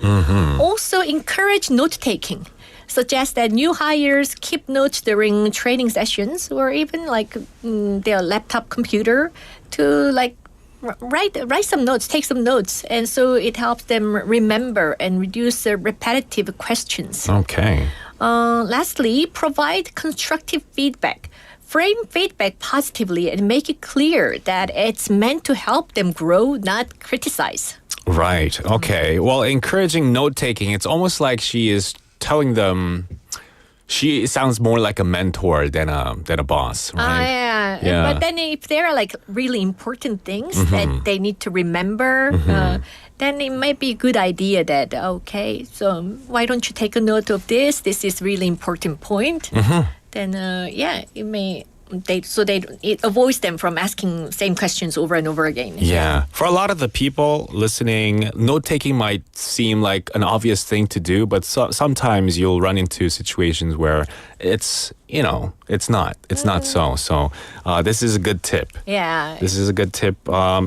Also, encourage note-taking. Suggest that new hires keep notes during training sessions or even like their laptop computer to like write some notes, take some notes. And so it helps them remember and reduce repetitive questions. Okay. Lastly, provide constructive feedback. Frame feedback positively and make it clear that it's meant to help them grow, not criticize. Right. Okay. Well, encouraging note-taking, it's almost like she is telling them. She sounds more like a mentor than a boss, right? Yeah. But then if there are like really important things that they need to remember, then it might be a good idea that, okay, so why don't you take a note of this? This is really important point. Then, it may... it avoids them from asking same questions over and over again. Yeah. For a lot of the people listening, note-taking might seem like an obvious thing to do, but sometimes you'll run into situations where it's not. It's not so. So this is a good tip. Yeah. This is a good tip.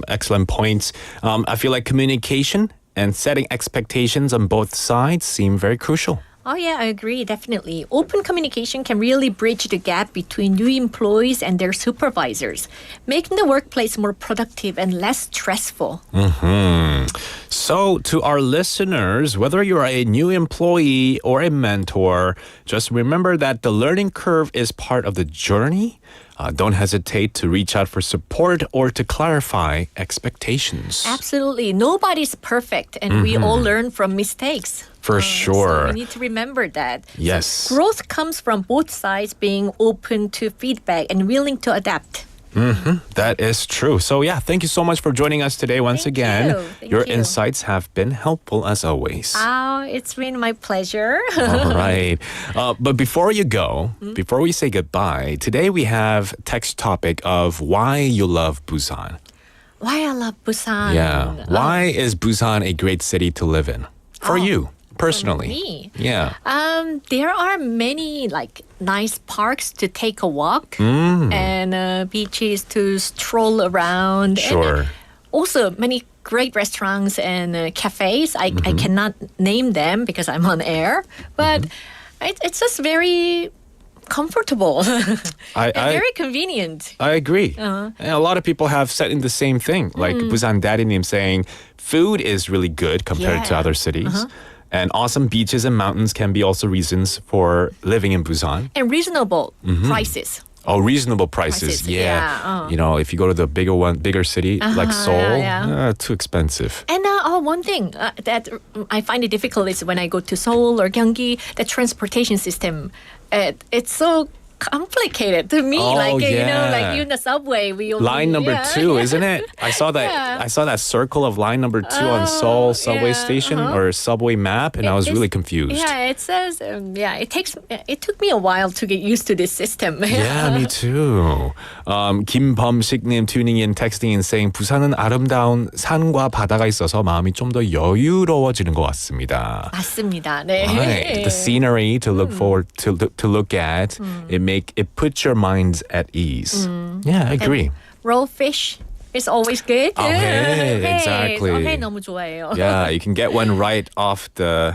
Excellent points. I feel like communication and setting expectations on both sides seem very crucial. Oh, yeah, I agree, definitely. Open communication can really bridge the gap between new employees and their supervisors, making the workplace more productive and less stressful. So, to our listeners, whether you're a new employee or a mentor, just remember that the learning curve is part of the journey. Don't hesitate to reach out for support or to clarify expectations. Absolutely. Nobody's perfect, and we all learn from mistakes. For sure. So we need to remember that. Yes. So growth comes from both sides being open to feedback and willing to adapt. That is true. So yeah, thank you so much for joining us today once Thank again. you. Thank Your you. insights have been helpful as always. Oh, it's been my pleasure. All right. But before you go, before we say goodbye, today we have text topic of why you love Busan. Why I love Busan. Yeah. Why is Busan a great city to live in? For you, personally. me? Yeah. There are many like nice parks to take a walk and beaches to stroll around. Sure. And also many great restaurants and cafes. I cannot name them because I'm on air, but it's just very comfortable and very convenient. I agree. And a lot of people have said in the same thing, like Busan Daddy님 saying food is really good compared to Yeah. other cities. And awesome beaches and mountains can be also reasons for living in Busan. And reasonable prices. Oh, reasonable prices. Prices, Yeah. You know, if you go to the bigger city like Seoul, yeah. too expensive. And one thing that I find it difficult is when I go to Seoul or Gyeonggi, the transportation system, it's so complicated to me. Oh, like you know, yeah. like in the subway, we only, Line number 2, isn't it? I saw that. Yeah. I saw that circle of line number 2 on Seoul subway yeah, station or subway map, and I was really confused. Yeah, it says. It took me a while to get used to this system. Yeah, me too. 김범식님 tuning in, texting in saying 부산은 아름다운 산과 바다가 있어서 마음이 좀 더 여유로워지는 것 같습니다. 맞습니다. 네. Right, the scenery to look forward to look at. It puts your minds at ease. Yeah, I agree. Raw fish is always good. 네, exactly. 회 너무 좋아해요. Yeah, you can get one right off the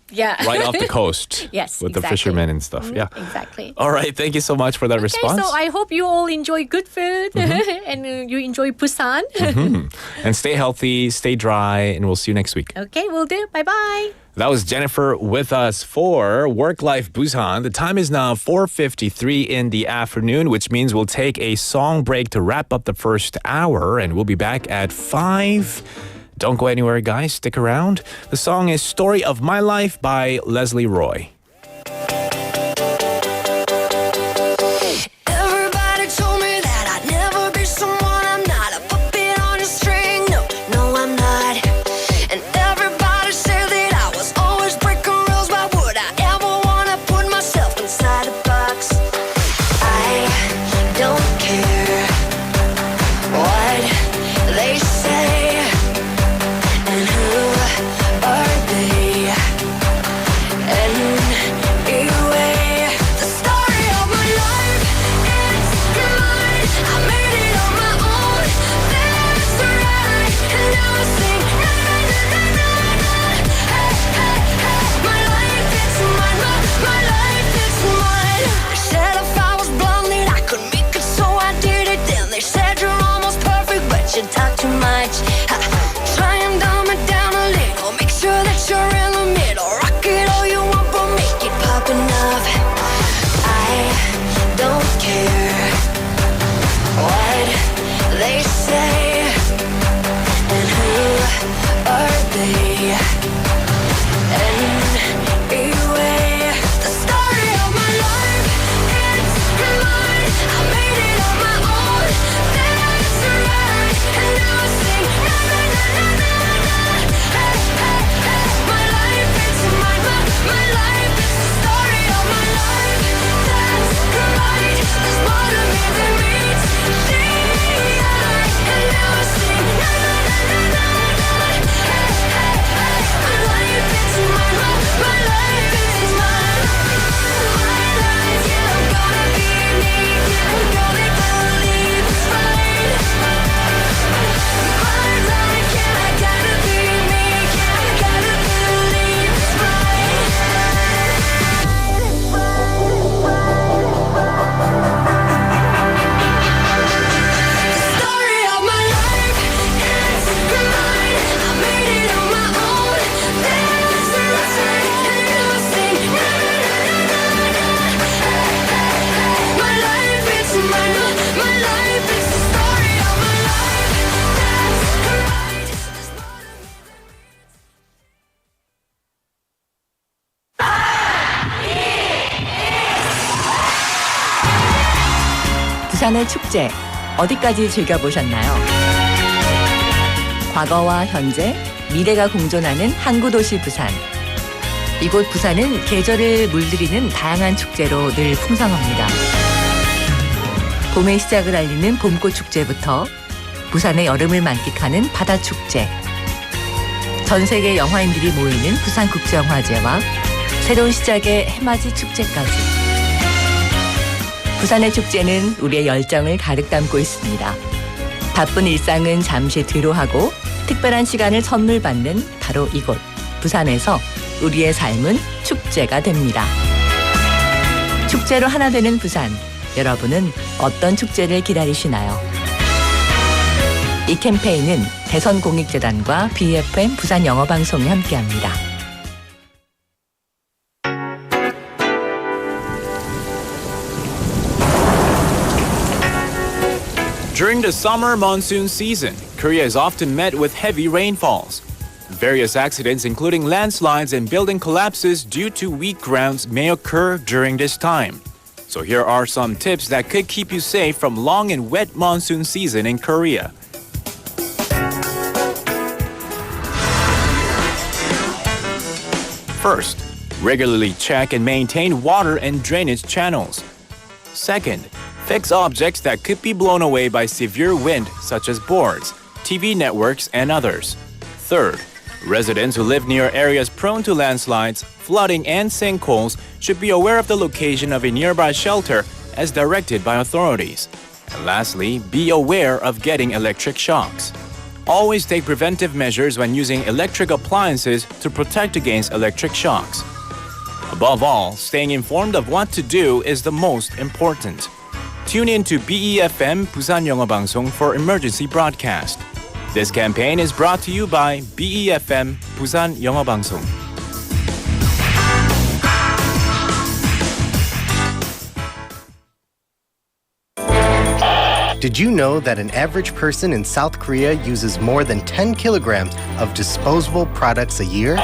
Yeah. right off the coast. Yes, with the exactly. fishermen and stuff. Yeah, Exactly. All right, thank you so much for that response. So I hope you all enjoy good food and you enjoy Busan. And stay healthy, stay dry, and we'll see you next week. Okay, we'll do. Bye-bye. That was Jennifer with us for Work Life Busan. The time is now 4:53 in the afternoon, which means we'll take a song break to wrap up the first hour, and we'll be back at 5. Don't go anywhere, guys. Stick around. The song is Story of My Life by Leslie Roy. Everybody told me that I'd never be someone I'm not. A puppet on a string, no, I'm not. And everybody said that I was always breaking rules. Why would I ever want to put myself inside a box? I don't care what they say. And who are they? And 부산의 축제 어디까지 즐겨보셨나요? 과거와 현재, 미래가 공존하는 항구 도시 부산. 이곳 부산은 계절을 물들이는 다양한 축제로 늘 풍성합니다. 봄의 시작을 알리는 봄꽃 축제부터 부산의 여름을 만끽하는 바다 축제, 전 세계 영화인들이 모이는 부산국제영화제와 새로운 시작의 해맞이 축제까지. 부산의 축제는 우리의 열정을 가득 담고 있습니다. 바쁜 일상은 잠시 뒤로 하고 특별한 시간을 선물 받는 바로 이곳 부산에서 우리의 삶은 축제가 됩니다. 축제로 하나 되는 부산. 여러분은 어떤 축제를 기다리시나요? 이 캠페인은 대선공익재단과 BFM 부산영어방송이 함께합니다. During the summer monsoon season, Korea is often met with heavy rainfalls. Various accidents, including landslides and building collapses due to weak grounds, may occur during this time. So here are some tips that could keep you safe from long and wet monsoon season in Korea. First, regularly check and maintain water and drainage channels. Second, fix objects that could be blown away by severe wind, such as boards, TV networks, and others. Third, residents who live near areas prone to landslides, flooding, and sinkholes should be aware of the location of a nearby shelter as directed by authorities. And lastly, be aware of getting electric shocks. Always take preventive measures when using electric appliances to protect against electric shocks. Above all, staying informed of what to do is the most important. Tune in to BEFM Busan 영어방송 for emergency broadcast. This campaign is brought to you by BEFM Busan 영어방송. Did you know that an average person in South Korea uses more than 10 kilograms of disposable products a year?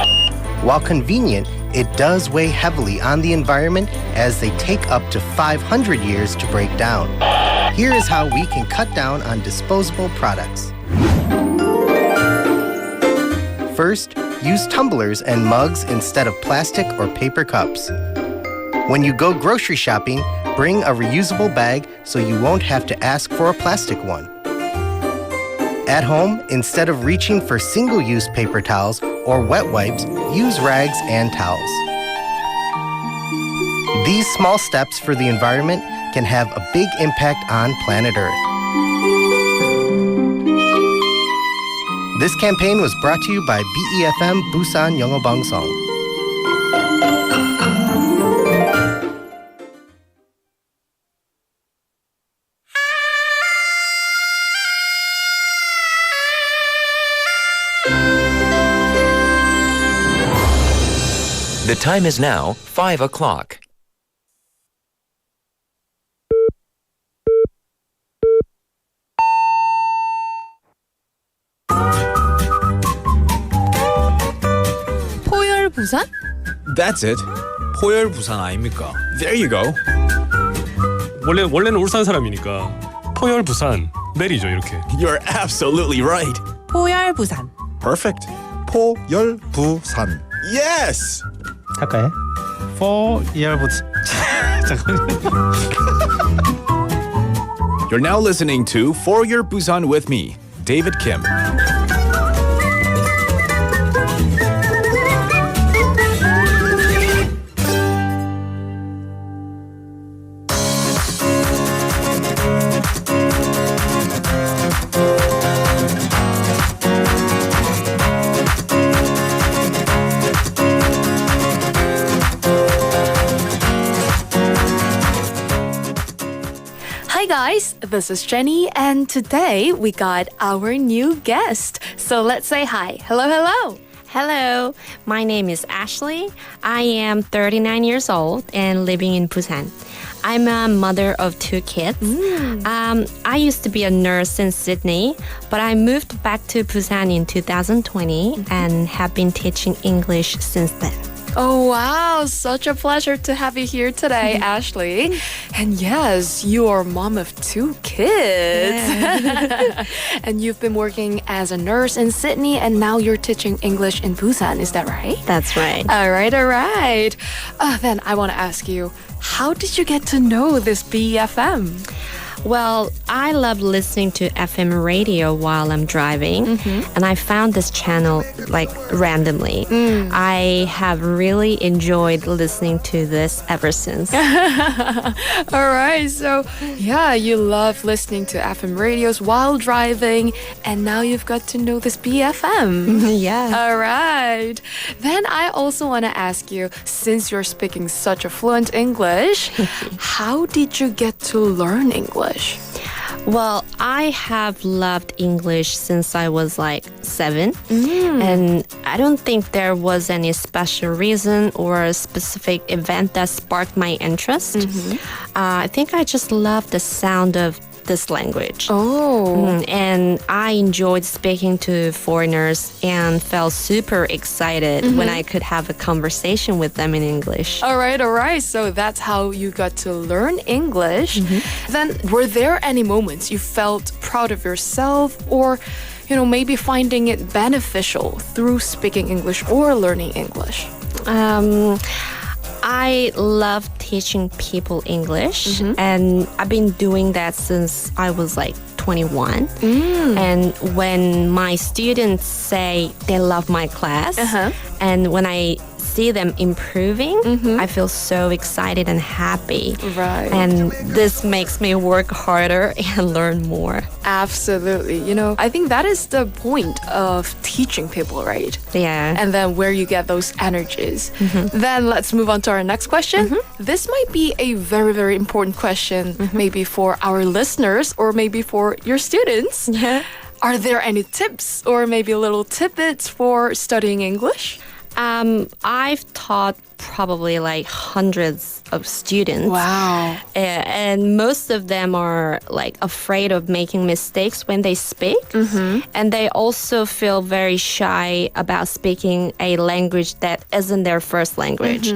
While convenient, it does weigh heavily on the environment as they take up to 500 years to break down. Here is how we can cut down on disposable products. First, use tumblers and mugs instead of plastic or paper cups. When you go grocery shopping, bring a reusable bag so you won't have to ask for a plastic one. At home, instead of reaching for single-use paper towels or wet wipes, use rags and towels. These small steps for the environment can have a big impact on planet Earth. This campaign was brought to you by BEFM Busan 영어방송. The time is now 5 o'clock. 포열 부산? That's it. 포열 부산 아닙니까? There you go. 원래는 울산 사람이니까 포열 부산 내리죠 이렇게. You're absolutely right. 포열 부산. Perfect. 포열 부산. Yes. 할까요? 포열 부산. You're now listening to For Your Busan with me, David Kim. Hi guys, this is Jenny and today we got our new guest. So let's say hi. Hello, hello. Hello, my name is Ashley. I am 39 years old and living in Busan. I'm a mother of 2 kids. I used to be a nurse in Sydney, but I moved back to Busan in 2020 and have been teaching English since then. Oh, wow. Such a pleasure to have you here today, Ashley. And yes, you are mom of 2 kids. Yeah. And you've been working as a nurse in Sydney, and now you're teaching English in Busan. Is that right? That's right. All right. Then I want to ask you, how did you get to know this BFM? Well, I love listening to FM radio while I'm driving, and I found this channel like randomly. I have really enjoyed listening to this ever since. All right, so yeah, you love listening to FM radios while driving, and now you've got to know this BFM. Yeah. All right. Then I also want to ask you, since you're speaking such a fluent English, how did you get to learn English? Well, I have loved English since I was like 7. And I don't think there was any special reason or a specific event that sparked my interest. I think I just love the sound of this language. And I enjoyed speaking to foreigners and felt super excited when I could have a conversation with them in English. All right. So that's how you got to learn English. Then were there any moments you felt proud of yourself or maybe finding it beneficial through speaking English or learning English? I love teaching people English, and I've been doing that since I was like 21. And when my students say they love my class, and when I see them improving, I feel so excited and happy. Right. And this makes me work harder and learn more. Absolutely. I think that is the point of teaching people, right? Yeah. And then where you get those energies. Then let's move on to our next question. This might be a very, very important question, maybe for our listeners or maybe for your students. Yeah. Are there any tips or maybe little tidbits for studying English? I've taught probably like hundreds of students. Wow. And most of them are like afraid of making mistakes when they speak. And they also feel very shy about speaking a language that isn't their first language.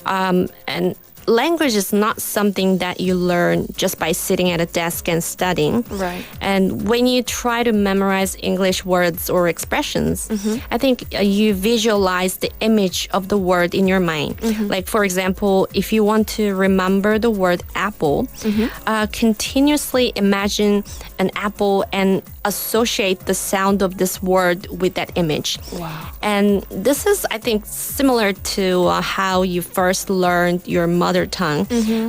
And language is not something that you learn just by sitting at a desk and studying. Right. And when you try to memorize English words or expressions, I think you visualize the image of the word in your mind. Like, for example, if you want to remember the word apple, continuously imagine an apple and associate the sound of this word with that image. Wow. And this is, I think, similar to how you first learned your mother tongue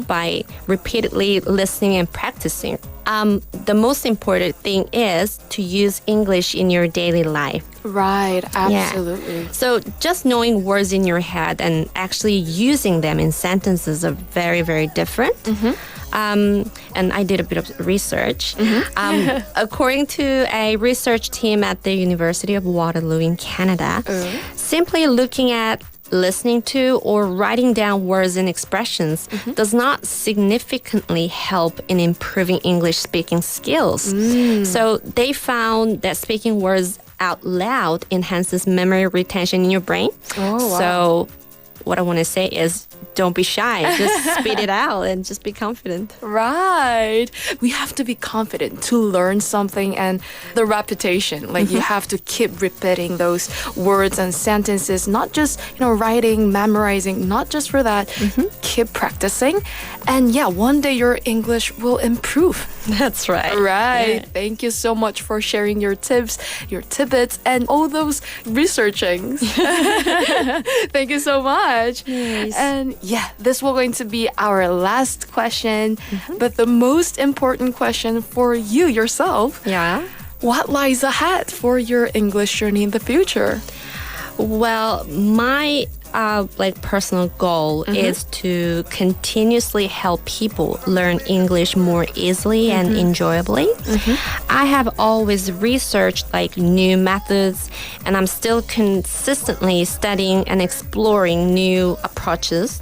by repeatedly listening and practicing. The most important thing is to use English in your daily life. Right, absolutely. Yeah. So just knowing words in your head and actually using them in sentences are very, very different. And I did a bit of research. According to a research team at the University of Waterloo in Canada, simply looking at, listening to, or writing down words and expressions does not significantly help in improving English speaking skills. So they found that speaking words out loud enhances memory retention in your brain. So what I want to say is, don't be shy. Just spit it out and just be confident. Right. We have to be confident to learn something, and the repetition. Like you have to keep repeating those words and sentences, not just, writing, memorizing, not just for that. Keep practicing. And yeah, one day your English will improve. That's right. Right. Yeah. Thank you so much for sharing your tips, your tidbits, and all those researchings. Thank you so much. Nice. And yeah, this will going to be our last question, but the most important question for you yourself. Yeah. What lies ahead for your English journey in the future? Well, my personal goal is to continuously help people learn English more easily and enjoyably. I have always researched new methods, and I'm still consistently studying and exploring new approaches.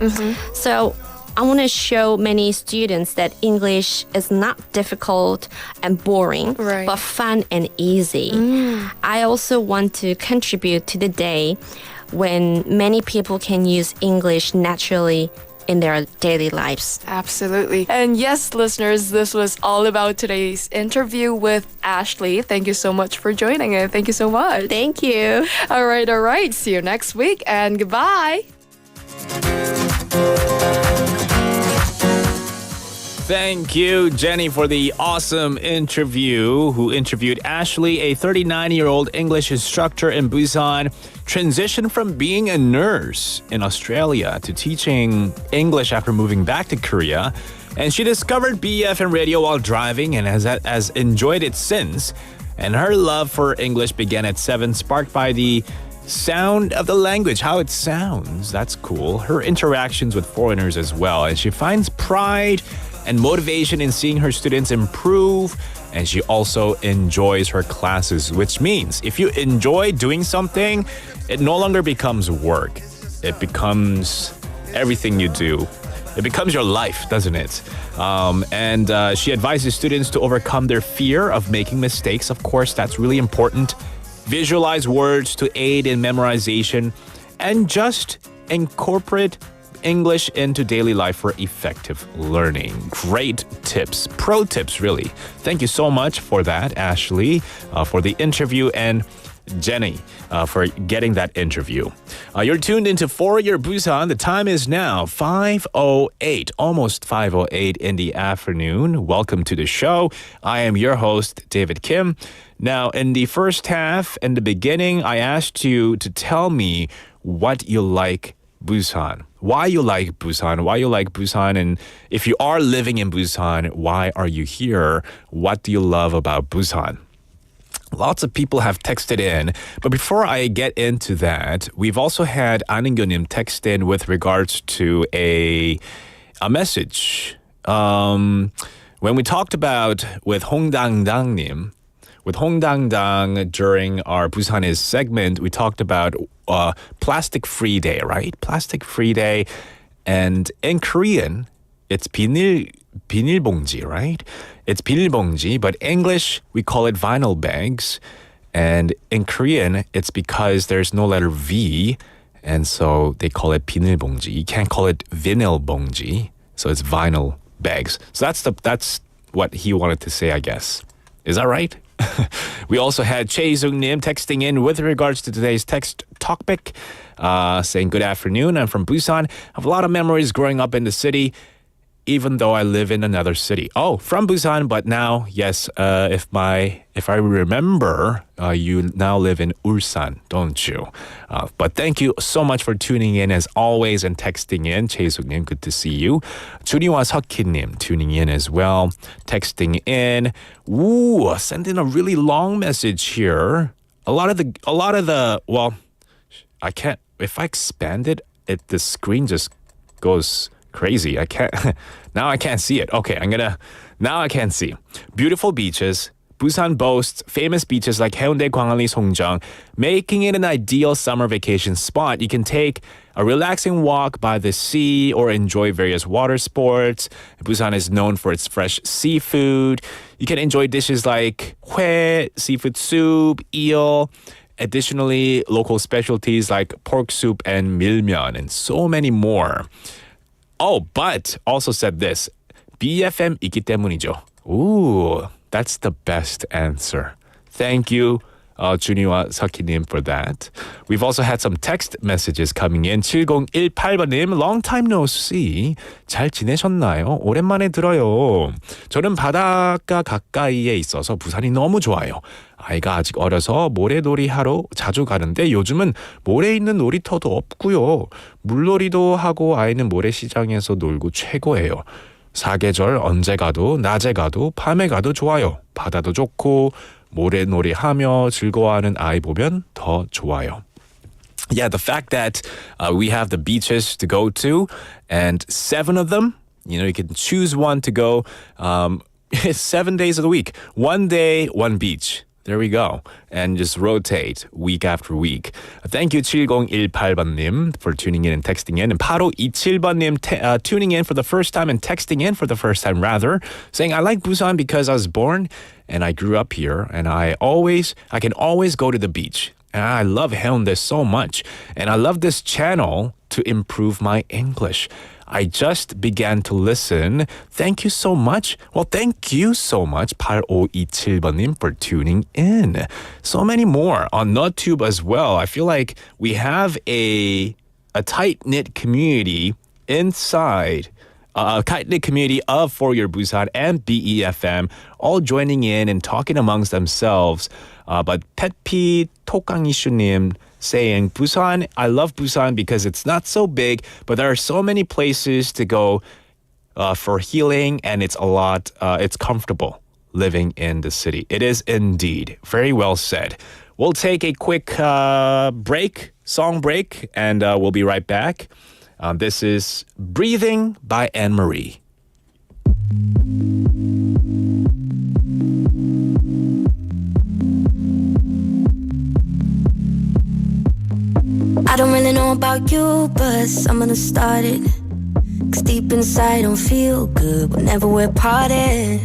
So I want to show many students that English is not difficult and boring, but fun and easy. I also want to contribute to the day when many people can use English naturally in their daily lives. Absolutely. And yes, listeners, this was all about today's interview with Ashley. Thank you so much for joining it. Thank you so much. Thank you. All right. See you next week and goodbye. Thank you, Jenny, for the awesome interview. Who interviewed Ashley, a 39-year-old English instructor in Busan, transitioned from being a nurse in Australia to teaching English after moving back to Korea. And she discovered BFM radio while driving and has enjoyed it since. And her love for English began at 7, sparked by the sound of the language, how it sounds. That's cool. Her interactions with foreigners as well. And she finds pride and motivation in seeing her students improve, and she also enjoys her classes, which means if you enjoy doing something, it no longer becomes work. It becomes everything you do. It becomes your life, doesn't it? And she advises students to overcome their fear of making mistakes. Of course, that's really important. Visualize words to aid in memorization, and just incorporate English into daily life for effective learning. Great tips, pro tips, really. Thank you so much for that, Ashley, for the interview, and Jenny for getting that interview. You're tuned into For Your Busan. The time is now 5:08, almost 5:08 in the afternoon. Welcome to the show. I am your host, David Kim. Now, in the first half, in the beginning, I asked you to tell me what you like Busan. Why you like Busan, and if you are living in Busan, why are you here? What do you love about Busan? Lots of people have texted in, but before I get into that, we've also had Aningyonim text in with regards to a message. When we talked about with Hongdangdangnim, during our Busan Is segment, we talked about plastic-free day, right? Plastic-free day. And in Korean, it's 비닐봉지, right? It's 비닐봉지, but English, we call it vinyl bags. And in Korean, it's because there's no letter V, and so they call it 비닐봉지. You can't call it vinyl봉지, so it's vinyl bags. So that's what he wanted to say, I guess. Is that right? We also had Choi Sung-nim texting in with regards to today's text topic, saying, good afternoon, I'm from Busan. I have a lot of memories growing up in the city, even though I live in another city. Oh, from Busan, but now, yes, if I remember, you now live in Ulsan, don't you? But thank you so much for tuning in as always and texting in. Chae-suk-nim, good to see you. 준이와 석희님 tuning in as well, texting in. Ooh, send in a really long message here. A lot of the, well, I can't, if I expand it, the screen just goes crazy. Now I can't see it. Okay, now I can see. Beautiful beaches. Busan boasts famous beaches like Haeundae, Gwangalli, Songjeong, making it an ideal summer vacation spot. You can take a relaxing walk by the sea or enjoy various water sports. Busan is known for its fresh seafood. You can enjoy dishes like hue, seafood soup, eel. Additionally, local specialties like pork soup and milmyeon, and so many more. Oh, but also said this, BFM이기 때문이죠. Ooh, that's the best answer. Thank you, 준이와 석희님, for that. We've also had some text messages coming in. 7018번님, long time no see. 잘 지내셨나요? 오랜만에 들어요. 저는 바닷가 가까이에 있어서 부산이 너무 좋아요. 아이가 아직 어려서 모래놀이 하러 자주 가는데 요즘은 모래 있는 놀이터도 없고요. 물놀이도 하고 아이는 모래시장에서 놀고 최고예요. 사계절 언제 가도 낮에 가도 밤에 가도 좋아요. 바다도 좋고 모래놀이 하며 즐거워하는 아이 보면 더 좋아요. Yeah, the fact that we have the beaches to go to and 7 of them, you can choose one to go 7 days of the week. 1 day, 1 beach. There we go. And just rotate week after week. Thank you, 7018번님, for tuning in and texting in. And 8527번님 tuning in for the first time and texting in for the first time, rather, saying, I like Busan because I was born and I grew up here and I can always go to the beach. I love Haeundae so much. And I love this channel to improve my English. I just began to listen. Thank you so much. Well, thank you so much, 8527번님, for tuning in. So many more on NotTube as well. I feel like we have a tight-knit community inside a tight-knit community of For Your Busan and BEFM all joining in and talking amongst themselves. But Petpi Tokangishunim saying, Busan, I love Busan because it's not so big, but there are so many places to go for healing, and it's comfortable living in the city. It is indeed. Very well said. We'll take a quick song break, and we'll be right back. This is Breathing by Anne-Marie. I don't really know about you, but I'm gonna start it. 'Cause deep inside don't feel good whenever we're parted.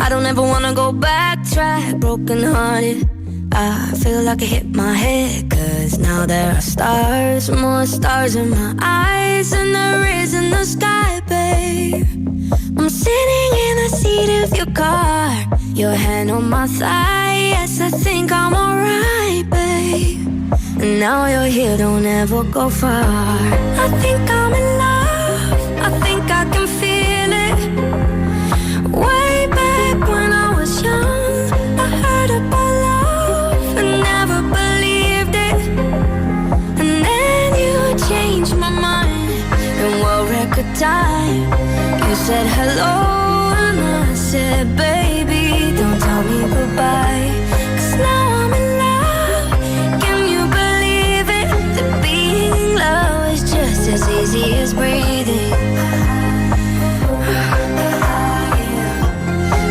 I don't ever wanna go backtrack, broken hearted. I feel like I hit my head, 'cause now there are stars, more stars in my eyes than there is in the sky, babe. I'm sitting in the seat of your car, your hand on my thigh. Yes, I think I'm alright, babe. And now you're here, don't ever go far. I think I'm in love, I think I can feel it. Way back when I was young, I heard about love and never believed it. And then you changed my mind in world record time. You said hello and I said, baby, don't tell me goodbye. 'Cause now I'm in love, can you believe it? That being low is just as easy as breathing.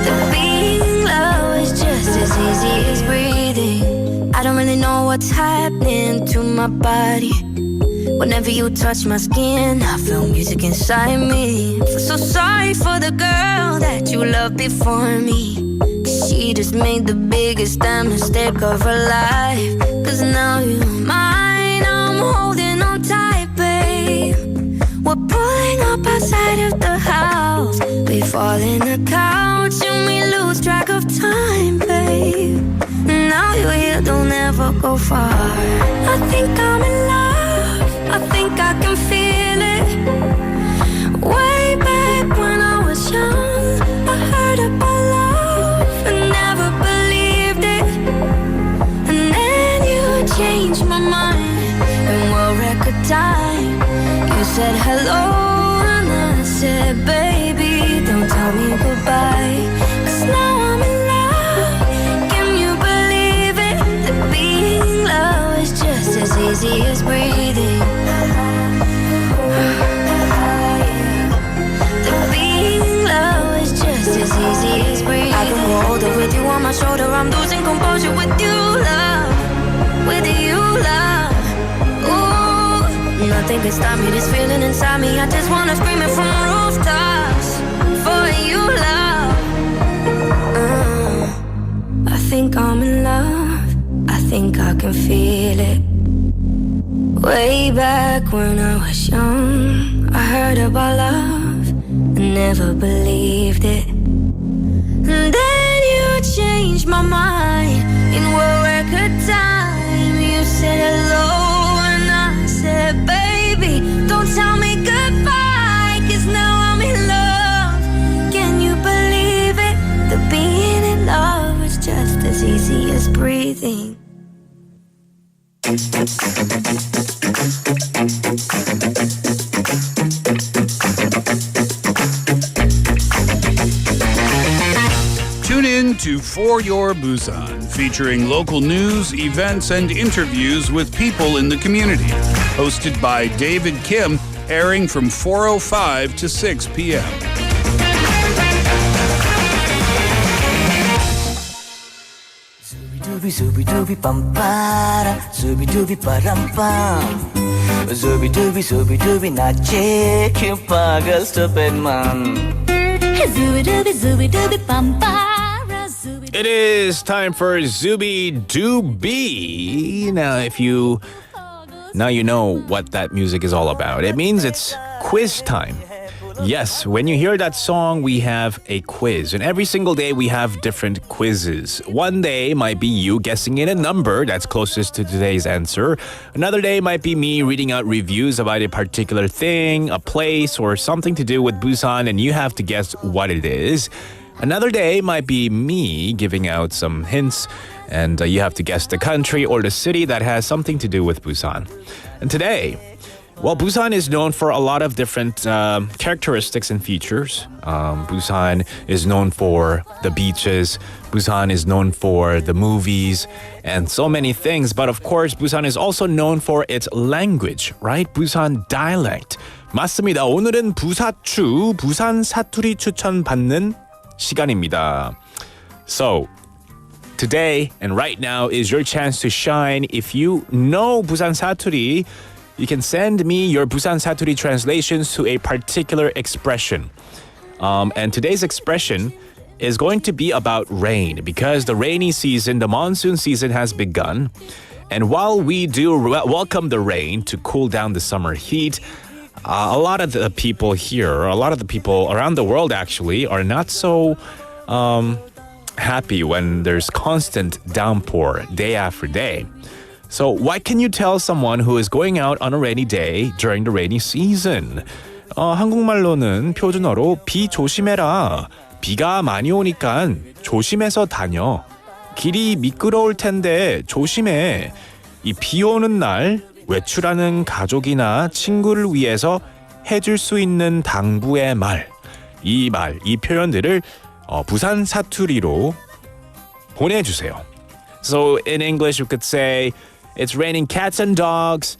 That being low is just as easy as breathing. I don't really know what's happening to my body. Whenever you touch my skin, I feel music inside me. I feel so sorry for the girl that you loved before me. 'Cause she just made the biggest damn mistake of her life. 'Cause now you're mine, I'm holding on tight, babe. We're pulling up outside of the house. We fall in the couch and we lose track of time, babe. Now you're here, don't ever go far. I think I'm in love, I think I can feel it. Way back when I was young, I heard about love and never believed it. And then you changed my mind in world record time. You said hello and I said, baby, don't tell me goodbye. 'Cause now I'm in love, can you believe it? That being low is just as easy as breathing. That being low is just as easy as breathing. I can hold it with you on my shoulder, I'm losing composure with you, love. With you, love. Ooh, nothing can stop me, this feeling inside me. I just wanna scream it from rooftops. For you, love. I think I'm in love, I think I can feel it. Way back when I was young, I heard about love and never believed it. And then you changed my mind in world record time. You said hello and I said, baby, don't tell me goodbye. 'Cause now I'm in love, can you believe it? The being in love is just as easy as breathing. Tune in to For Your Busan, featuring local news, events, and interviews with people in the community. Hosted by David Kim, airing from 4:05 to 6 p.m. Zooby bum para, zooby param pam. Zooby dooby nache, pagal stupid man. Zooby dooby bum para. It is time for Zubi Dooby. Now you know what that music is all about. It means it's quiz time. Yes, when you hear that song, we have a quiz. And every single day, we have different quizzes. One day might be you guessing in a number that's closest to today's answer. Another day might be me reading out reviews about a particular thing, a place, or something to do with Busan, and you have to guess what it is. Another day might be me giving out some hints, and you have to guess the country or the city that has something to do with Busan. And today, well, Busan is known for a lot of different characteristics and features. Busan is known for the beaches. Busan is known for the movies and so many things. But of course, Busan is also known for its language, right? Busan dialect. 맞습니다. 오늘은 부사추, 부산 사투리 추천 받는 시간입니다. So, today and right now is your chance to shine. If you know Busan 사투리, you can send me your Busan 사투리 translations to a particular expression. And today's expression is going to be about rain because the rainy season, the monsoon season has begun. And while we do welcome the rain to cool down the summer heat, a lot of the people here, a lot of the people around the world actually, are not so happy when there's constant downpour day after day. So what can you tell someone who is going out on a rainy day during the rainy season? 한국말로는 표준어로 비 조심해라. 비가 많이 오니까 조심해서 다녀. 길이 미끄러울 텐데 조심해. 이 비 오는 날 외출하는 가족이나 친구를 위해서 해줄 수 있는 당부의 말. 이 표현들을 부산 사투리로 보내주세요. So in English, you could say, it's raining cats and dogs.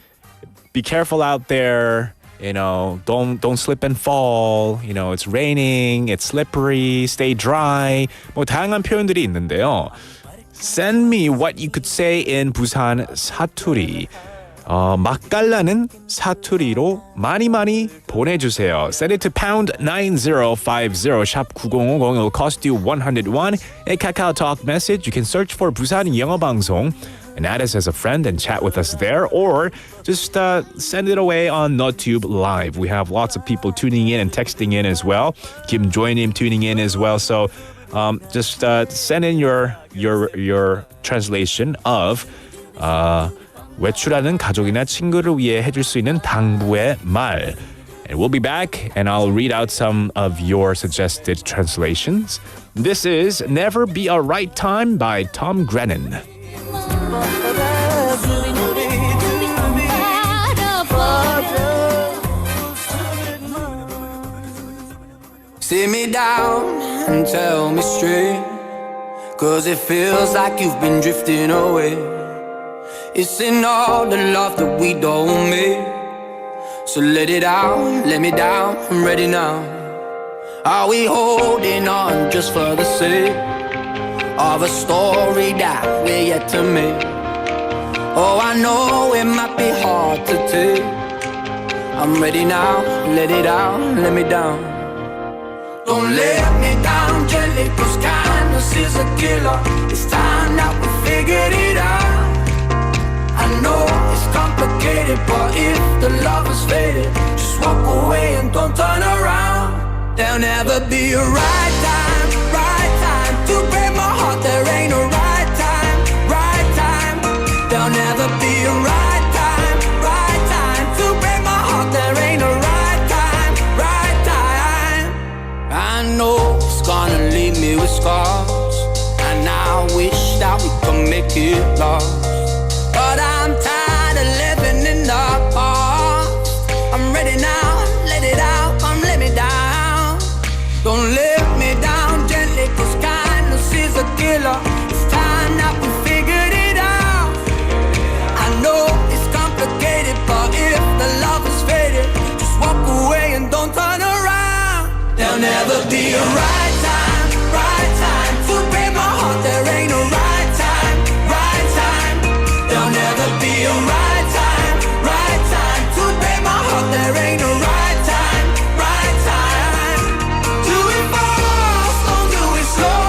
Be careful out there. Don't slip and fall. It's raining. It's slippery. Stay dry. 뭐 다양한 표현들이 있는데요. Send me what you could say in Busan 사투리. 맛깔나는 사투리로 많이 보내주세요. Send it to pound 9050 샵 9050. It will cost you 101. A Kakao Talk message. You can search for Busan 영어방송 and add us as a friend and chat with us there, or just send it away on NoTube Live. We have lots of people tuning in and texting in as well. Kim joining tuning in as well. So just send in your translation of 외출하는 가족이나 친구를 위해 해줄 수 있는 당부의 말. And we'll be back and I'll read out some of your suggested translations. This is Never Be a Right Time by Tom Grennan. Sit me down and tell me straight, 'cause it feels like you've been drifting away. It's in all the love that we don't make. So let it out, let me down, I'm ready now. Are we holding on just for the sake of a story that we're yet to make? Oh, I know it might be hard to take. I'm ready now, let it out, let me down. Don't let me down gently, 'cause kindness is a killer. It's time that we figured it out. I know it's complicated, but if the love is faded, just walk away and don't turn around. There'll never be a right time to break my heart. There ain't a right time. There'll never be a right time to break my heart. There ain't a right time. I know it's gonna leave me with scars, and I wish that we could make it last. But I'm tired of living in the past. I'm ready now, let it out, come let me down. Don't let me down gently, 'cause kindness is a killer. It's time that we figured it out. I know it's complicated, but if the love is faded, just walk away and don't turn around. There'll never be a right time to break my heart. There ain't a right time. There'll never be a right time to break my heart. There ain't a right time. Do it fast, don't do it slow.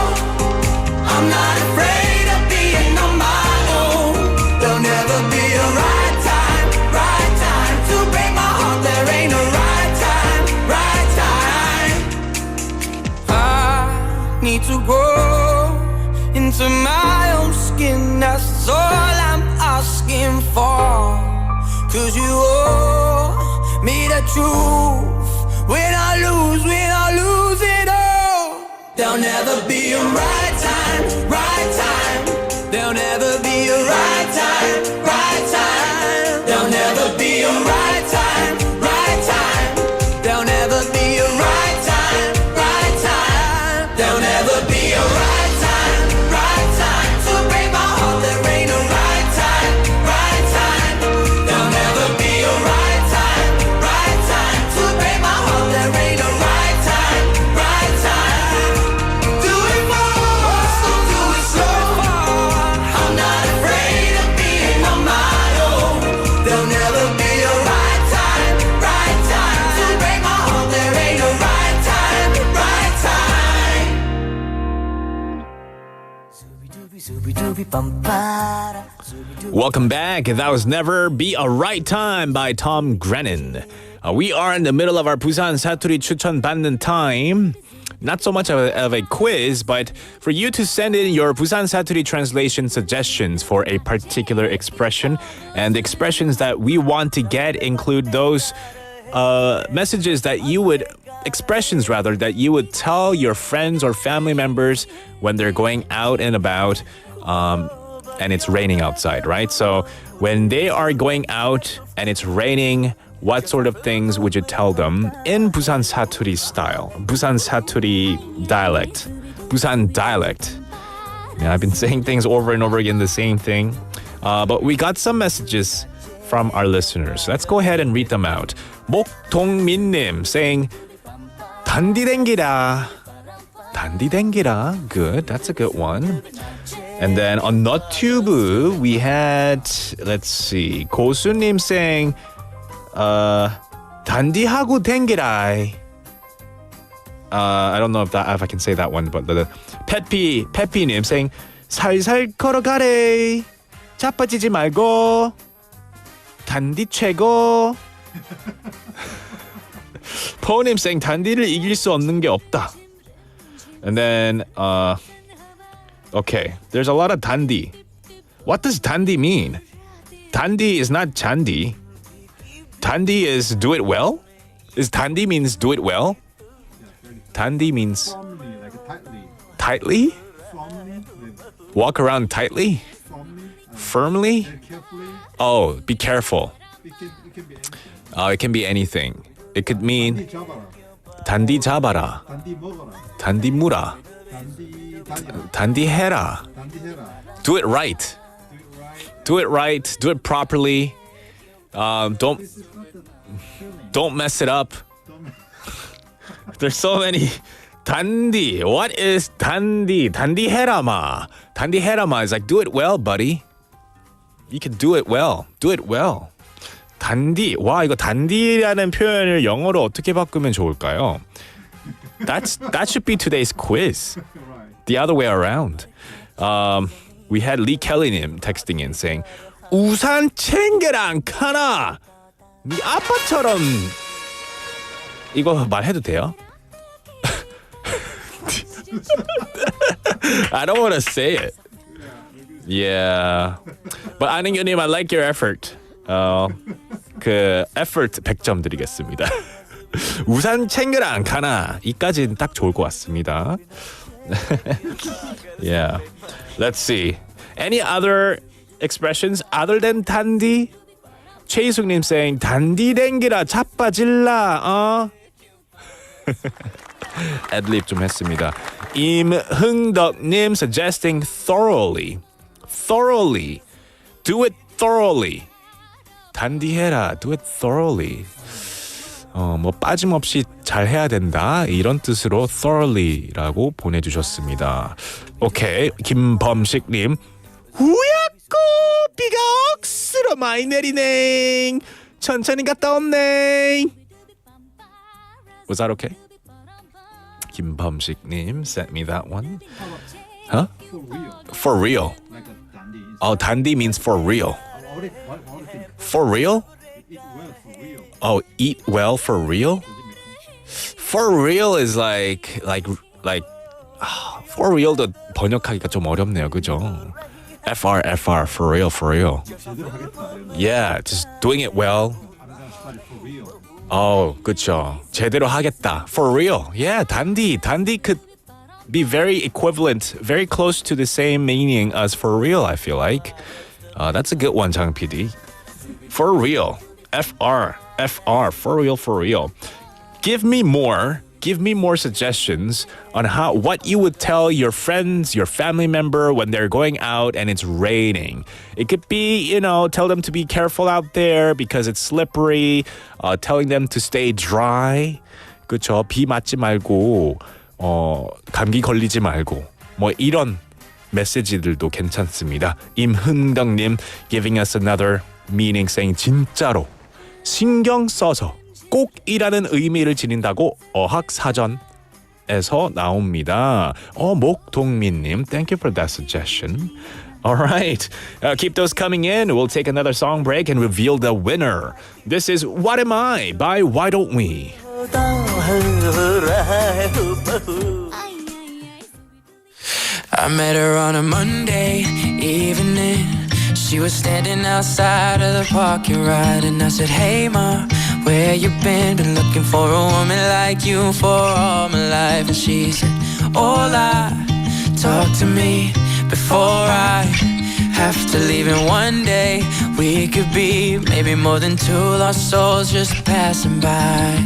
I'm not need to grow into my own skin. That's all I'm asking for. 'Cause you owe me the truth. When I lose it all. There'll never be a right time, right time. There'll never be a right time, right time. There'll never be a right time, right time. There'll never be a right time, right time. There'll never be a right time, right time. To break my heart, there ain't a right time, right time. There'll never be a right time, right time. To break my heart, there ain't a right time, right time. Do it fast, don't do it slow. I'm not afraid of being on my own. There'll never be a right time, right time. To break my heart, there ain't a right time, right time. Welcome back. That was Never Be a Right Time by Tom Grennan. We are in the middle of our Busan 사투리 추천 받는 time. Not so much of a quiz, but for you to send in your Busan 사투리 translation suggestions for a particular expression. And the expressions that we want to get include those messages that you would, expressions rather, that you would tell your friends or family members when they're going out and about and it's raining outside, right? So when they are going out and it's raining, what sort of things would you tell them in Busan 사투리 style, Busan 사투리 dialect, Busan dialect? Yeah, I've been saying things over and over again, the same thing. But we got some messages from our listeners. Let's go ahead and read them out. 목동민님 saying, 단디댕기라. 단디댕기라. Good, that's a good one. And then on NotTube, we had, let's see, 고수님 saying, 단디하고 댕기라. I don't know if I can say that one, but the Peppy님 saying, 살살 걸어가래. 자빠지지 말고. 단디 최고. 포님 saying, 단디를 이길 수 없는 게 없다. And then, okay, there's a lot of 단디. What does 단디 mean? 단디 is not 잔디. 단디 is do it well? Is 단디 means do it well? 단디 means tightly? Walk around tightly? Firmly? Oh, be careful. It can be anything. It could mean 단디 잡아라. 단디 무라. 단디 해라. Do it right. Do it right. Do it properly. Don't mess it up. There's so many. 단디. What is 단디? 단디 해라마. 단디 해라마 is like do it well, buddy. You can do it well. Do it well. 단디. 와, 이거 단디라는 표현을 영어로 어떻게 바꾸면 좋을까요? That should be today's quiz. The other way around. We had Lee Kelly님 texting in saying, 우산 챙겨라 카나. 네 아빠처럼. 이거 말해도 돼요? I don't want to say it. Yeah. But 안은규님, I like your effort. 그 effort 100점 드리겠습니다. 우산 챙겨라 가나. 이까지는 딱 좋을 것 같습니다. Yeah. Let's see. Any other expressions other than 단디? 최희숙님 saying 단디 댕기라 자빠질라. 애드립 좀 했습니다. 임흥덕님 suggesting thoroughly. Thoroughly. Do it thoroughly. 단디해라. Do it thoroughly. 뭐 빠짐없이 잘 해야 된다. 이런 뜻으로 thoroughly라고 보내주셨습니다. 오케이. 김범식님. 후야꼬 비가 억수로 많이 내리네. 천천히 갔다 온네. Was that okay? 김범식님 sent me that one. Huh? For real. Oh, 단디 means for real. For real? Oh, eat well for real? For real is like for real도 번역하기가 좀 어렵네요. 그죠? FR, for real. Yeah, just doing it well. 그쵸. 제대로 하겠다. For real. Yeah, 단디 could be very equivalent, very close to the same meaning as for real, I feel like. That's a good one, 장 PD. For real. FR, for real. Give me more suggestions on what you would tell your friends, your family member when they're going out and it's raining. It could be, tell them to be careful out there because it's slippery, telling them to stay dry. 그쵸? 비 맞지 말고 감기 걸리지 말고 뭐 이런 메시지들도 괜찮습니다. 임흥덕님 giving us another meaning saying 진짜로 신경 써서 꼭이라는 의미를 지닌다고 어학사전에서 나옵니다. 목동민님, thank you for that suggestion. All right, keep those coming in. We'll take another song break and reveal the winner. This is What Am I by Why Don't We? I met her on a Monday evening. She was standing outside of the parking lot, and I said, hey ma, where you been? Been looking for a woman like you for all my life. And she said, hola, talk to me before I have to leave. And one day we could be maybe more than two lost souls just passing by.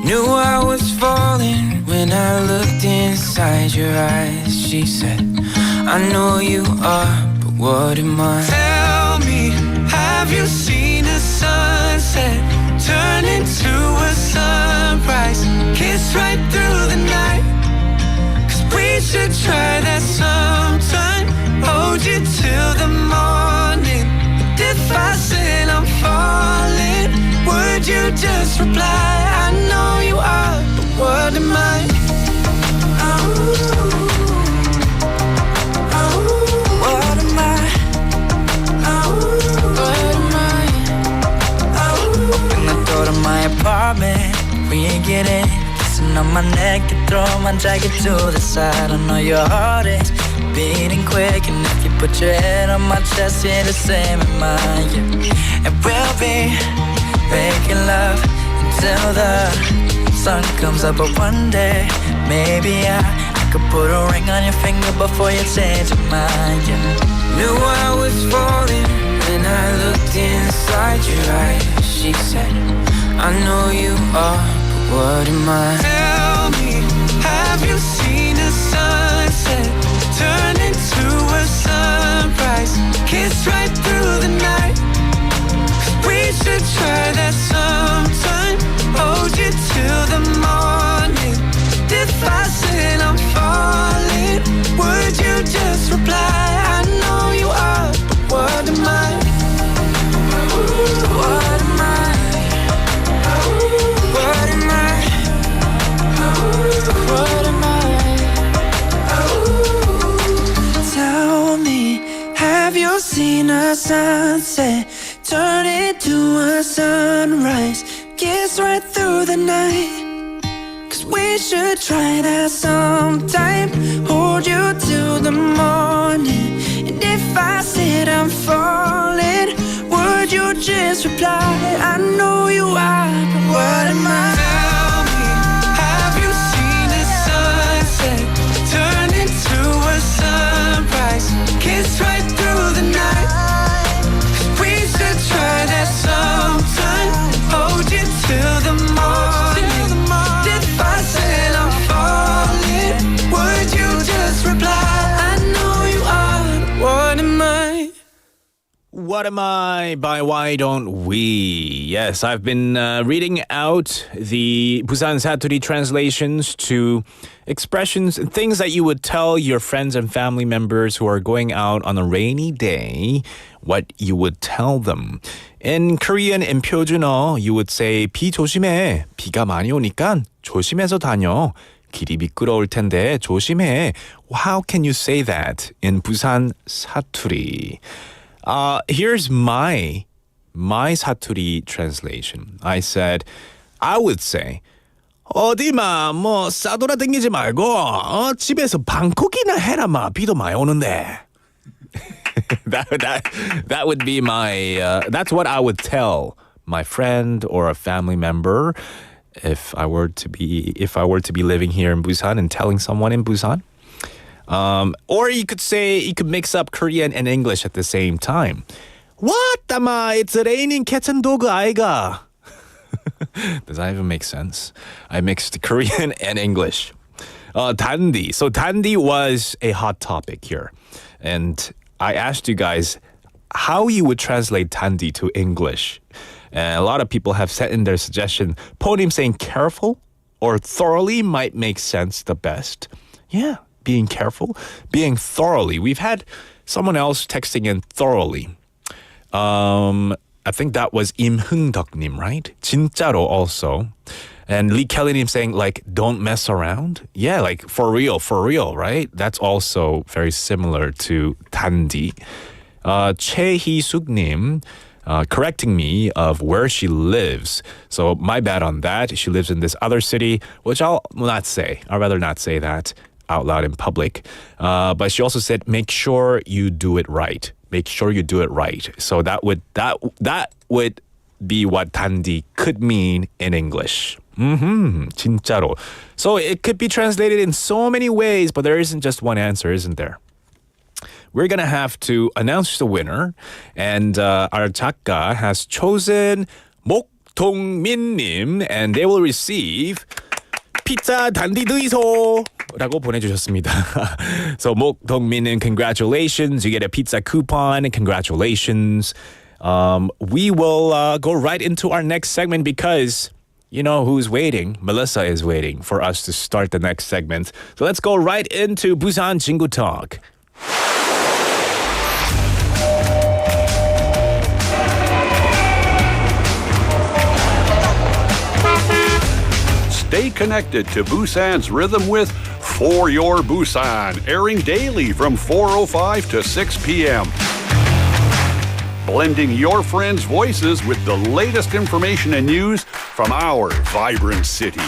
Knew I was falling when I looked inside your eyes. She said, I know you are, but what am I? Tell me, have you seen a sunset turn into a sunrise? Kiss right through the night. 'Cause we should try that sometime. Hold you till the morning. But if I said I'm falling, would you just reply? I know you are, but what am I? What am I? What am I? Open the door to my apartment, we ain't get in. Kissing on my neck, you throw my jacket to the side. I know your heart is beating quick, and if you put your head on my chest, you're the same in mine. Yeah. And we'll be making love until the sun comes up. But one day, maybe I could put a ring on your finger before you change your mind. Yeah. Knew I was falling when I looked inside your eyes. She said, I know you are, but what am I? Tell me, have you seen a sunset turn into a sunrise? Kiss right through the night. We should try that sometime. Hold you till the morning. If I said I'm falling, would you just reply? I know you are, but what am I? What am I? What am I? What am I? Tell me, have you seen a sunset turn into a sunrise? Kiss right through the night. 'Cause we should try that sometime. Hold you till the morning. And if I said I'm falling, would you just reply? I know you are, but what am I? Tell me, have you seen a sunset turn into a sunrise? Kiss right through the night. 'Cause we should try that sometime. Hold you till the morning. If I said I'm falling, would you just reply? I know you are, but what am I? What Am I by Why Don't We? Yes, I've been reading out the Busan Saturday translations to expressions, things that you would tell your friends and family members who are going out on a rainy day, what you would tell them. In Korean, in 표준어, you would say 비 조심해. 비가 많이 오니까 조심해서 다녀. 길이 미끄러울 텐데 조심해. How can you say that in Busan 사투리? Here's my 사투리 translation. I would say, 어디마 뭐 싸돌아다니지 말고 집에서 방콕이나 해라마 비도 많이 오는데. that would be my that's what I would tell my friend or a family member if I were to be living here in Busan and telling someone in Busan. Or you could mix up Korean and English at the same time. What? It's raining cat and dog 아이가. Does that even make sense? I mixed Korean and English. 단디. So 단디 was a hot topic here. And I asked you guys how you would translate 단디 to English. And a lot of people have sent in their suggestion. Ponim saying careful or thoroughly might make sense the best. Yeah, being careful, being thoroughly. We've had someone else texting in thoroughly. I think that was 임흥덕님, right? 진짜로 also. And Lee Kelly님 saying like, don't mess around. Yeah, like for real, right? That's also very similar to 단디. 최희숙님 correcting me of where she lives. So my bad on that. She lives in this other city, which I'll not say. I'd rather not say that out loud in public. But she also said, make sure you do it right. Make sure you do it right. So that would be what 단디 could mean in English. 진짜로. So it could be translated in so many ways, but there isn't just one answer, isn't there? We're going to have to announce the winner, and our 작가 has chosen 목동민님, and they will receive 피자 단디 드이소라고 보내주셨습니다. So 목동민님, congratulations. You get a pizza coupon. Congratulations. We will go right into our next segment because you know who's waiting. Melissa is waiting for us to start the next segment. So let's go right into Busan Chingu Talk. Stay connected to Busan's rhythm with For Your Busan, airing daily from 4:05 to 6 p.m. Blending your friends' voices with the latest information and news from our vibrant city.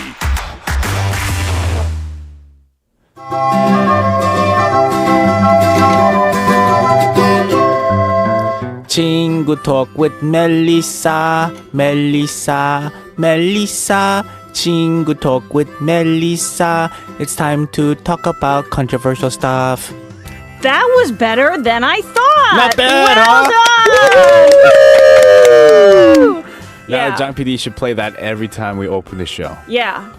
Chingu Talk with Melissa, Melissa, Melissa. Chingu Talk with Melissa. It's time to talk about controversial stuff. That was better than I thought. Not bad, Well done. Yeah, John PD should play that every time we open the show. Yeah.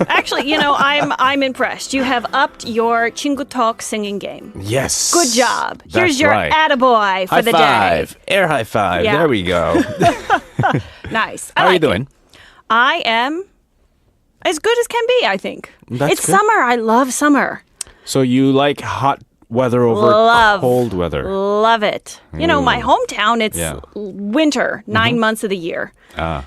Actually, I'm impressed. You have upped your Chingu Talk singing game. Yes. Good job. That's Here's your right. attaboy for high the five. day. Air high five. Yeah. There we go. Nice. How are you doing? I am as good as can be, I think. That's it's good. summer. I love summer. So you like hot weather over cold weather? Love it. You know, my hometown, it's winter, 9 months of the year.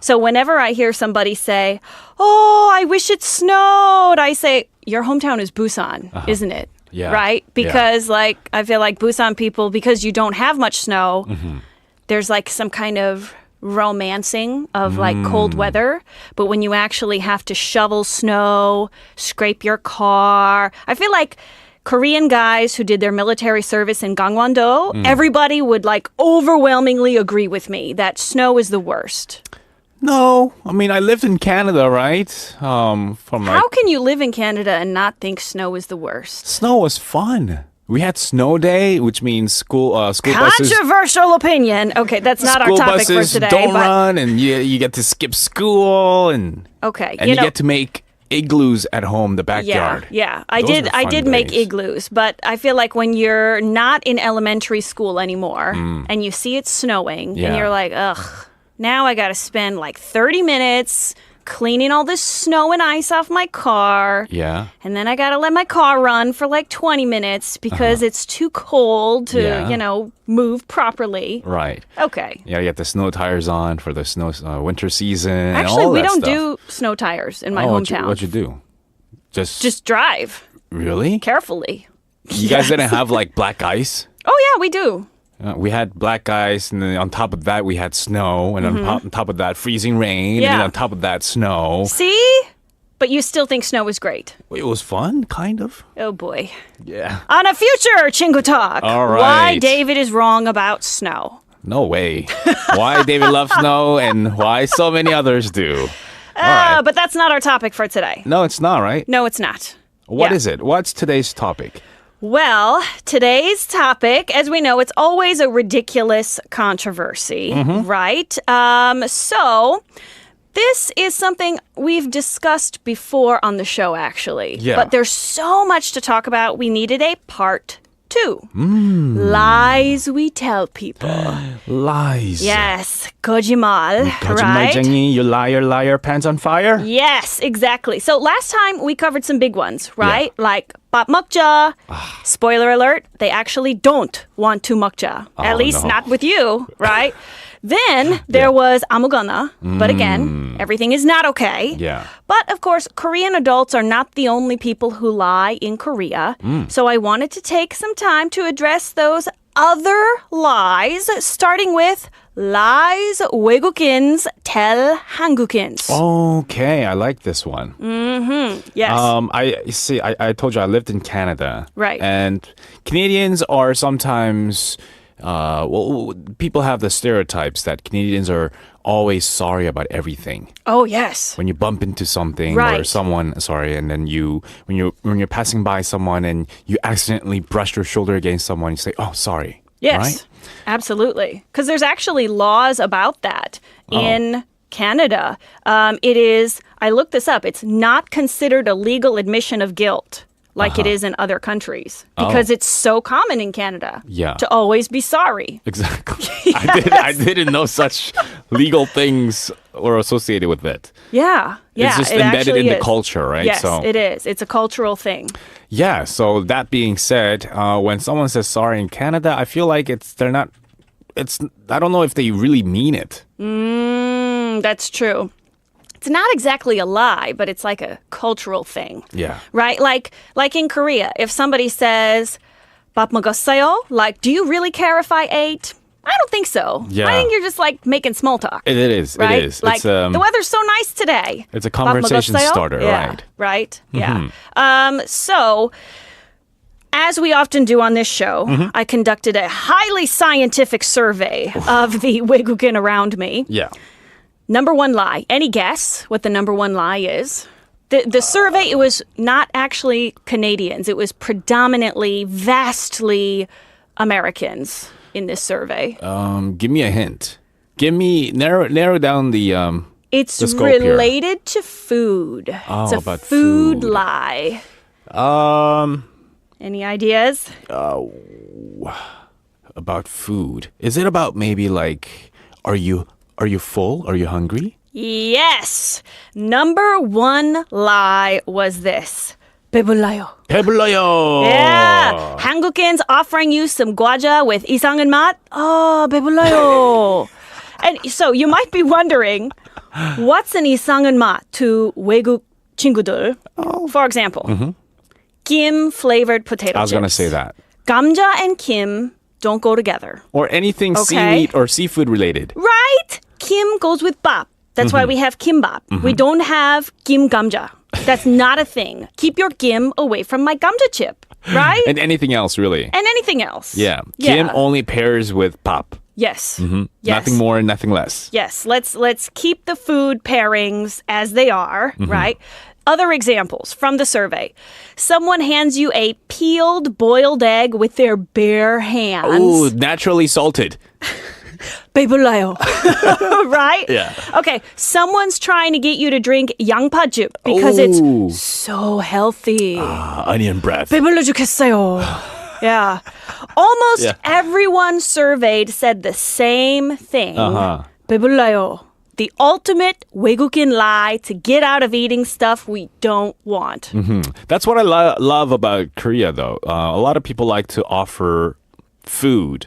So whenever I hear somebody say, oh, I wish it snowed, I say, your hometown is Busan, isn't it? Yeah. Right? Because I feel like Busan people, because you don't have much snow, there's like some kind of romancing of like cold weather, but when you actually have to shovel snow, scrape your car, I feel like Korean guys who did their military service in Gangwon-do, everybody would like overwhelmingly agree with me that snow is the worst. No, I mean I lived in Canada, right? How can you live in Canada and not think snow is the worst? Snow was fun. We had snow day, which means school buses. Controversial opinion. Okay, that's not our topic for today. Don't run, and you get to skip school, and you get to make igloos at home, the backyard. Yeah. I did make igloos, but I feel like when you're not in elementary school anymore and you see it snowing and you're like, ugh, now I got to spend like 30 minutes cleaning all this snow and ice off my car. Yeah. And then I got to let my car run for like 20 minutes because it's too cold to, move properly. Right. Okay. Yeah, you get the snow tires on for the winter season. Actually, and all we that don't stuff. do snow tires in my hometown. What'd you do? Just drive. Really? Carefully. You guys didn't have like black ice? Oh, yeah, we do. We had black ice, and then on top of that, we had snow, and on top of that, freezing rain, and then on top of that, snow. See? But you still think snow is great. It was fun, kind of. Oh boy. Yeah. On a future Chingu Talk, All right. why David is wrong about snow. No way. Why David loves snow and why so many others do. All right. But that's not our topic for today. No, it's not, right? No, it's not. What is it? What's today's topic? Well, today's topic, as we know, it's always a ridiculous controversy, right? So this is something we've discussed before on the show, actually. Yeah. But there's so much to talk about. We needed a part 2. Lies we tell people. Lies. Yes, 거짓말, right? 거짓말쟁이, you liar, pants on fire? Yes, exactly. So last time we covered some big ones, right? Like 밥 먹자. Spoiler alert, they actually don't want to 먹자. At least no. not with you, right? Then there was 아무거나, but again, everything is not okay. Yeah. But of course, Korean adults are not the only people who lie in Korea. So I wanted to take some time to address those other lies, starting with lies 외국인s tell 한국인s. Okay, I like this one. Yes. I told you I lived in Canada. Right. And Canadians are sometimes people have the stereotypes that Canadians are always sorry about everything. Oh, yes. When you bump into something or Right. someone, and then when you're passing by someone and you accidentally brush your shoulder against someone, you say, "Oh, sorry." Yes, Right? absolutely. Because there's actually laws about that in Canada. It is, I looked this up, it's not considered a legal admission of guilt like it is in other countries because it's so common in Canada to always be sorry. Exactly. I didn't know such legal things were associated with it. Yeah. It's just it embedded actually in the is. culture, right? Yes, it is. It's a cultural thing. Yeah. So that being said, when someone says sorry in Canada, I feel like I don't know if they really mean it. That's true. It's not exactly a lie, but it's like a cultural thing. Yeah. Right? Like in Korea, if somebody says 밥 먹었어요? Like, do you really care if I ate? I don't think so. Yeah. I think you're just like making small talk. It is. Right? It is. Like, It's, the weather's so nice today. It's a 밥 conversation 먹었어요? starter, Yeah. right? Right? Yeah. So, as we often do on this show, I conducted a highly scientific survey of the 외국인 around me. Yeah. Number one lie. Any guess what the number one lie is? The survey, it was not actually Canadians. It was predominantly, vastly Americans in this survey. Give me a hint. Narrow down the It's the scope here. related to food. It's a about food food. lie. Any ideas? About food. Is it about maybe like are you full? Are you hungry? Yes. Number one lie was this. 배불러요. 배불러요. Yeah. 한국인's offering you some 과자 with 이상한 맛. Oh, 배불러요. And so you might be wondering, what's an 이상한 맛 to 외국 친구들? For example, kim flavored potato chips. I was going to say that. 감자 and kim don't go together. Or anything Okay. seaweed or seafood related. Right? Kim goes with bap. That's why we have kimbap. We don't have kim 감자. That's not a thing. Keep your kim away from my 감자 chip, right? And anything else, really. And anything else. Yeah. Yeah. Kim only pairs with pop. Yes. Yes. Nothing more and nothing less. Yes. Let's keep the food pairings as they are, right? Other examples from the survey. Someone hands you a peeled boiled egg with their bare hands. Ooh, naturally salted. 배불러요. Right? Yeah. Okay, someone's trying to get you to drink 양파즙 because it's so healthy. Onion breath. 배불러 죽겠어요. Yeah. Almost Yeah. everyone surveyed said the same thing. 배불러요. The ultimate 외국인 lie to get out of eating stuff we don't want. That's what I love about Korea, though. A lot of people like to offer food.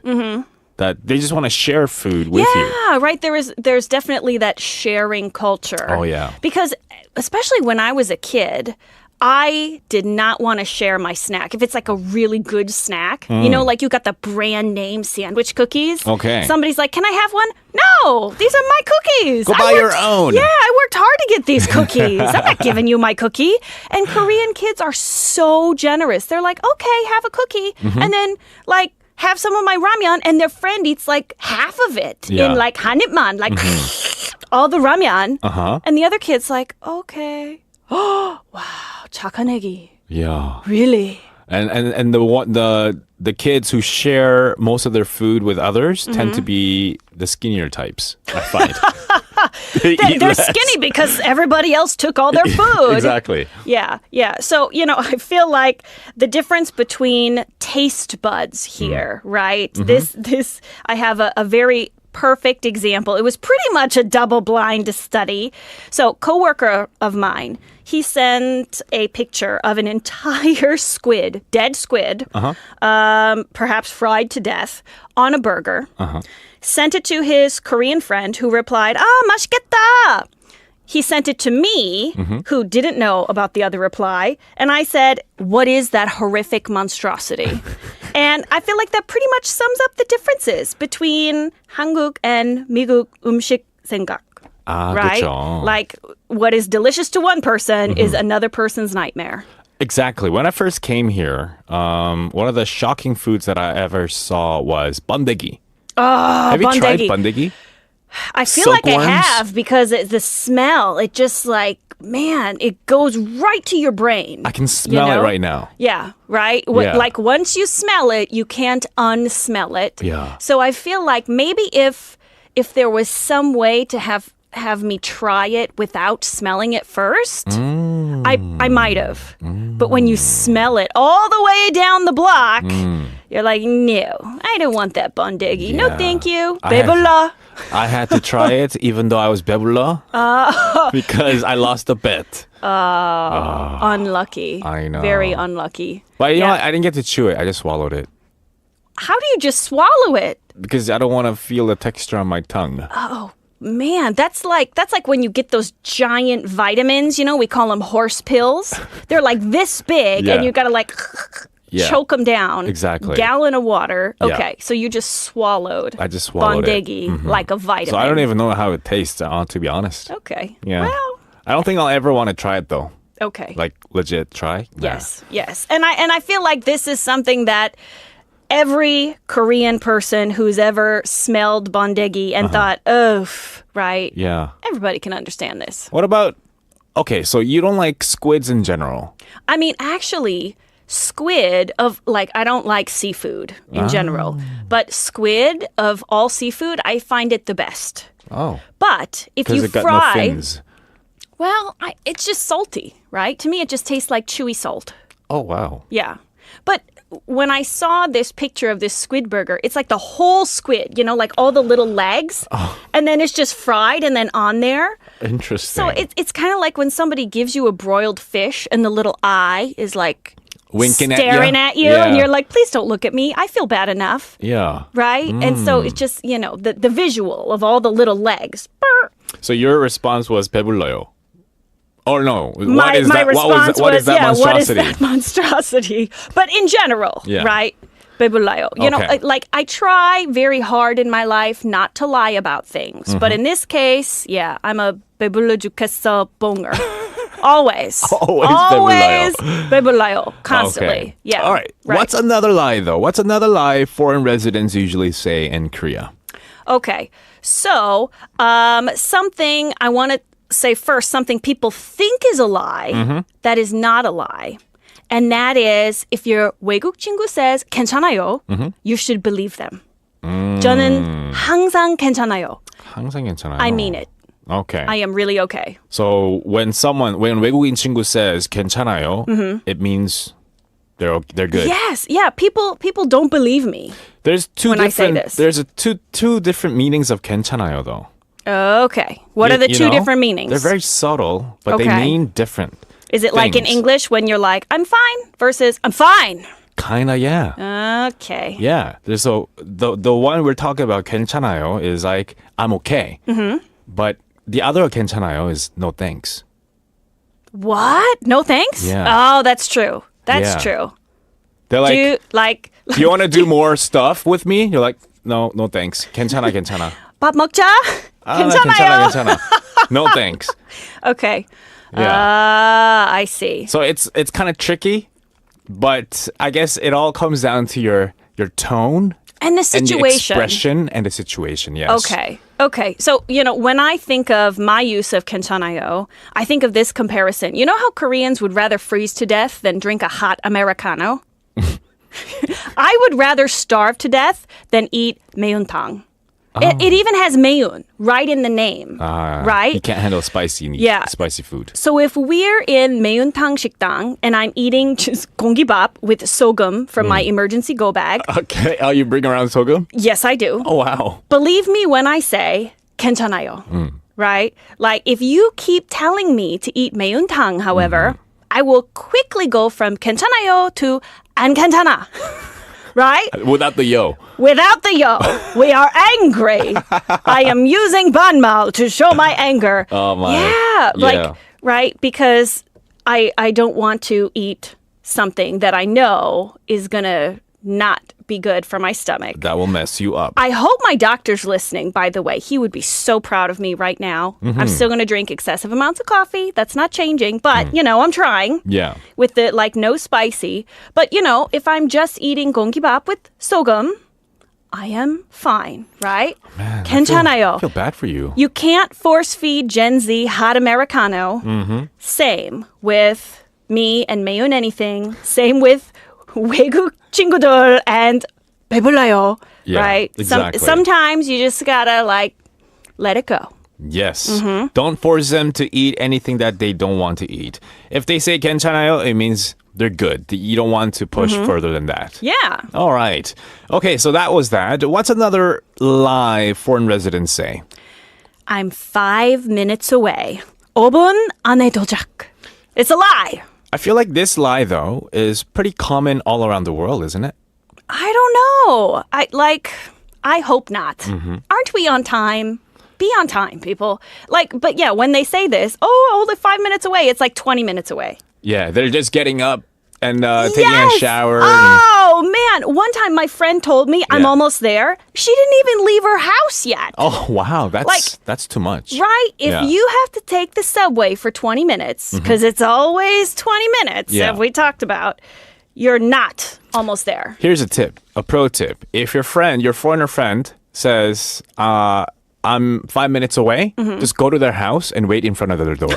That they just want to share food with you. Yeah, right. There's definitely that sharing culture. Oh, yeah. Because especially when I was a kid, I did not want to share my snack. If it's like a really good snack, you know, like you got the brand name sandwich cookies. Okay. Somebody's like, can I have one? No, these are my cookies. Go buy your own. Yeah, I worked hard to get these cookies. I'm not giving you my cookie. And Korean kids are so generous. They're like, okay, have a cookie. And then like, have some of my ramyeon, and their friend eats like half of it in like 한입만, like all the ramyeon. And the other kid's like, okay. Oh, wow, 착한 애기. Yeah. Really? And the kids who share most of their food with others tend to be the skinnier types, I find. They're skinny because everybody else took all their food. Exactly. Yeah. So, you know, I feel like the difference between taste buds here, right? This, I have a very perfect example. It was pretty much a double-blind study. So, coworker of mine, he sent a picture of an entire squid, dead squid, perhaps fried to death, on a burger. Sent it to his Korean friend, who replied, 맛있겠다. He sent it to me, who didn't know about the other reply. And I said, what is that horrific monstrosity? And I feel like that pretty much sums up the differences between 한국 and 미국 음식 생각. Right? 그쵸. Like, what is delicious to one person is another person's nightmare. Exactly. When I first came here, one of the shocking foods that I ever saw was bandegi. Have you tried bandegi? I feel like I have, because the smell, it just like, man, it goes right to your brain. I can smell it right now. Yeah, right? Yeah. Like once you smell it, you can't unsmell it. Yeah. So I feel like maybe if there was some way to have me try it without smelling it first, I might have. But when you smell it all the way down the block, you're like, no, I don't want that bandegi. No, thank you. 배불러. I had to try it even though I was 배불러 because I lost a bet. Unlucky. I know. Very unlucky. But you know what? I didn't get to chew it. I just swallowed it. How do you just swallow it? Because I don't want to feel the texture on my tongue. Oh, man, that's like when you get those giant vitamins, you know, we call them horse pills. They're like this big and you got to like choke them down. Exactly. Gallon of water. Okay, so you just swallowed. I just swallowed bandegi like a vitamin. So I don't even know how it tastes, to be honest. Okay. Yeah. Well. I don't think I'll ever want to try it though. Okay. Like legit try. Yes. And I feel like this is something that every Korean person who's ever smelled bandegi and thought, oh, right? Yeah. Everybody can understand this. What about, okay, so you don't like squids in general? I mean, actually, squid I don't like seafood in general, but squid of all seafood, I find it the best. Oh. But if you it got fry, no fins. well, it's just salty, right? To me, it just tastes like chewy salt. Oh, wow. Yeah. But when I saw this picture of this squid burger, it's like the whole squid, you know, like all the little legs. And then it's just fried and then on there. Interesting. So it's kind of like when somebody gives you a broiled fish and the little eye is like winking staring at you. And you're like, please don't look at me. I feel bad enough. Yeah. Right? And so it's just, you know, the visual of all the little legs. So your response was 배불러요. Oh no! My response what is that monstrosity? What is that monstrosity? But in general, right? 배불러요. You know, like I try very hard in my life not to lie about things, but in this case, I'm a 배불러 죽겠어 bonger. Always 배불러요. Constantly. Okay. Yeah. All right. What's another lie though? What's another lie foreign residents usually say in Korea? Okay. So something I want to say first, something people think is a lie that is not a lie. And that is, if your 외국 친구 says 괜찮아요, you should believe them. 저는 항상 괜찮아요. 항상 괜찮아요. I mean it. Okay. I am really okay. So when 외국인 친구 says 괜찮아요, it means they're good. Yes. Yeah. People don't believe me. There's two when I say this. There's two different meanings of 괜찮아요 though. Okay. What are the two different meanings? They're very subtle, but they mean different. Is it like in English when you're like, I'm fine versus I'm fine? Kinda, yeah. Okay. Yeah. So the one we're talking about, 괜찮아요, is like, I'm okay. But the other 괜찮아요 is no thanks. What? No thanks? Yeah. Oh, that's true. That's Yeah. true. They're like, Do do you want to do more stuff with me? You're like, no thanks. 괜찮아. 밥 먹자? 괜찮아요. 괜찮아. No thanks. Okay. Yeah. I see. So it's kind of tricky, but I guess it all comes down to your tone And the and the situation. expression and the situation. Yes. Okay. So, when I think of my use of 괜찮아요, I think of this comparison. You know how Koreans would rather freeze to death than drink a hot Americano? I would rather starve to death than eat 매운탕. It even has 매운 right in the name, right? You can't handle spicy food. So if we're in 매운탕 식당 and I'm eating just 공기밥 with 소금 from my emergency go bag. Okay. Oh, you bring around sogum? Yes, I do. Oh, wow. Believe me when I say 괜찮아요, right? Like if you keep telling me to eat 매운탕, however, I will quickly go from 괜찮아요 to 안 괜찮아, right? Without the yo. Without the yo, we are angry. I am using banmal to show my anger. Oh my. Yeah, right? Because I don't want to eat something that I know is gonna not be good for my stomach. That will mess you up. I hope my doctor's listening, by the way. He would be so proud of me right now. I'm still going to drink excessive amounts of coffee. That's not changing. But, I'm trying. Yeah. With the, no spicy. But, if I'm just eating 공기밥 with 소금, I am fine, right? Man, 괜찮아요. I feel bad for you. You can't force feed Gen Z hot Americano. Same with me and 매운 anything. Same with 외국 친구들 and 배불러요, right? Exactly. Sometimes you just gotta let it go. Yes. Don't force them to eat anything that they don't want to eat. If they say 괜찮아요, it means they're good. You don't want to push further than that. Yeah. All right. Okay, so that was that. What's another lie foreign residents say? I'm 5 minutes away. 5분 안에 도착. It's a lie. I feel like this lie, though, is pretty common all around the world, isn't it? I don't know. I hope not. Aren't we on time? Be on time, people. But yeah, when they say this, only 5 minutes away, it's like 20 minutes away. Yeah, they're just getting up and taking a shower. Oh, man. One time my friend told me I'm almost there. She didn't even leave her house yet. Oh, wow. That's too much. Right? If you have to take the subway for 20 minutes, because it's always 20 minutes, Yeah. as we talked about, you're not almost there. Here's a pro tip. If your foreigner friend says, I'm 5 minutes away, just go to their house and wait in front of their door.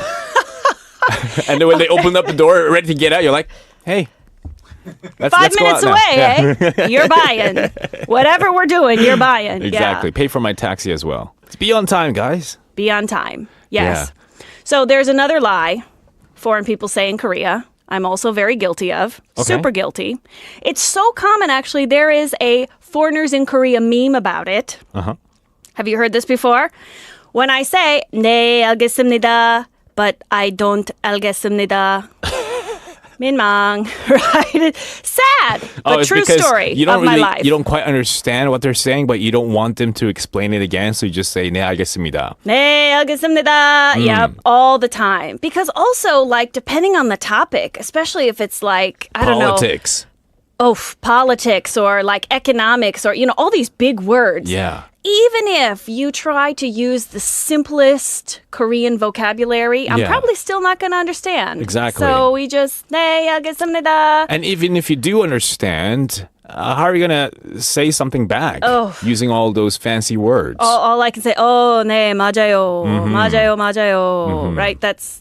And then when they open up the door, ready to get out, you're like, hey, let's 5 go minutes out away, now. eh? You're buying. Whatever we're doing, you're buying. Exactly. Yeah. Pay for my taxi as well. Be on time, guys. Be on time. Yes. So there's another lie foreign people say in Korea. I'm also very guilty of. Okay. Super guilty. It's so common, actually. There is a Foreigners in Korea meme about it. Have you heard this before? When I say, 네, 알겠습니다, but I don't 알겠습니다. 민망, right? Sad, but it's true because story you don't of my life. You don't quite understand what they're saying, but you don't want them to explain it again, so you just say, 네, 알겠습니다. 네, 알겠습니다. Yep, all the time. Because also, depending on the topic, especially if it's I don't know. Politics. Politics or economics or, all these big words. Yeah. Even if you try to use the simplest Korean vocabulary, I'm probably still not going to understand. Exactly. So we just, 네, 알겠습니다. And even if you do understand, how are you going to say something back using all those fancy words? All I can say, 네, 맞아요. 맞아요. Right? That's,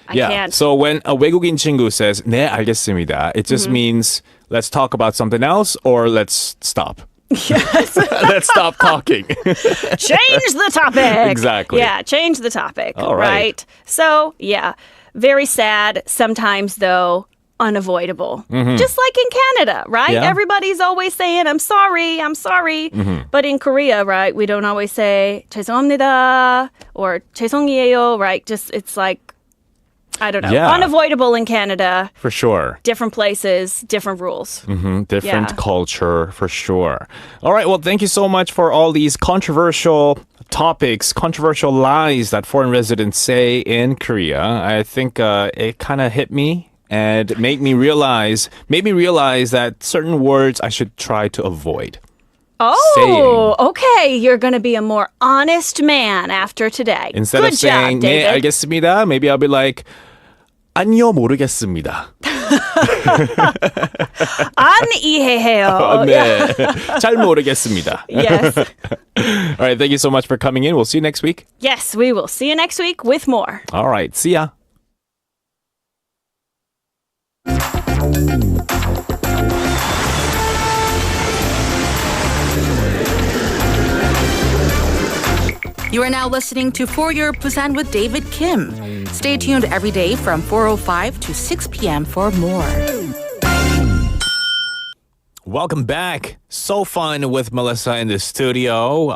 I can't. So when a 외국인 친구 says, 네, 알겠습니다, it just means let's talk about something else or let's stop. Yes. Let's stop talking. Change the topic. Exactly. Yeah, change the topic. All right. So, yeah, very sad. Sometimes, though, unavoidable. Just like in Canada, right? Yeah. Everybody's always saying, I'm sorry. But in Korea, right, we don't always say 죄송합니다 or 죄송해요, right? Just, it's like, I don't know. Yeah. Unavoidable in Canada. For sure. Different places, different rules. Different Yeah. culture, for sure. All right, well, thank you so much for all these controversial topics, controversial lies that foreign residents say in Korea. I think it kind of hit me and made me realize that certain words I should try to avoid. Oh, okay. You're going to be a more honest man after today. Instead Good of saying job, 네, David. 알겠습니다, maybe I'll be like 아니요, 모르겠습니다. 안 이해해요. 네, 잘 모르겠습니다. Yes. All right, thank you so much for coming in. We'll see you next week. Yes, we will see you next week with more. All right, see ya. You are now listening to For Your Busan with David Kim. Stay tuned every day from 4:05 to 6 p.m. for more. Welcome back. So fun with Melissa in the studio.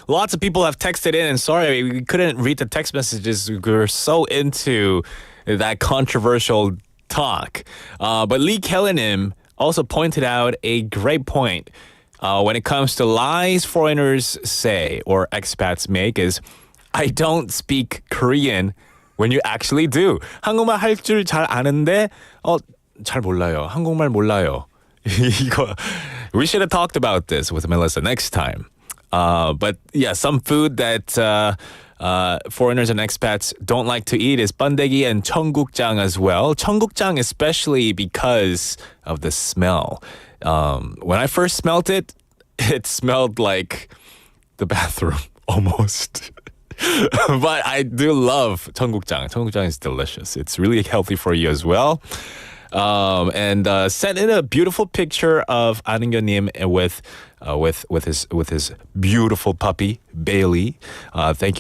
Lots of people have texted in, and sorry we couldn't read the text messages. We were so into that controversial talk. But Lee Kellenim also pointed out a great point. When it comes to lies foreigners say or expats make is, I don't speak Korean when you actually do. 한국말 할 줄 잘 아는데 잘 몰라요. 한국말 몰라요. 이거, we should have talked about this with Melissa next time. But yeah, some food that foreigners and expats don't like to eat is bandegi and 청국장 as well. 청국장 especially because of the smell. When I first smelled it, it smelled like the bathroom almost. But I do love 청국장. 청국장 is delicious. It's really healthy for you as well. And sent in a beautiful picture of Anungyo님 with his beautiful puppy Bailey. Thank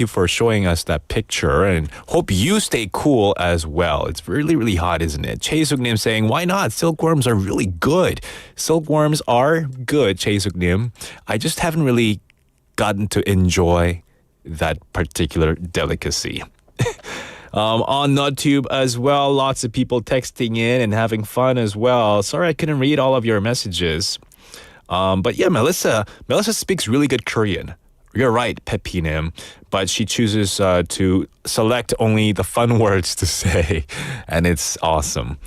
you for showing us that picture, and hope you stay cool as well. It's really, really hot, isn't it? Chae-suk-nim saying, why not? Silkworms are really good. Silkworms are good, Chae-suk-nim. I just haven't really gotten to enjoy that particular delicacy. On NudTube as well, lots of people texting in and having fun as well. Sorry I couldn't read all of your messages. But yeah, Melissa speaks really good Korean. You're right, Pepinim. But she chooses to select only the fun words to say, and it's awesome.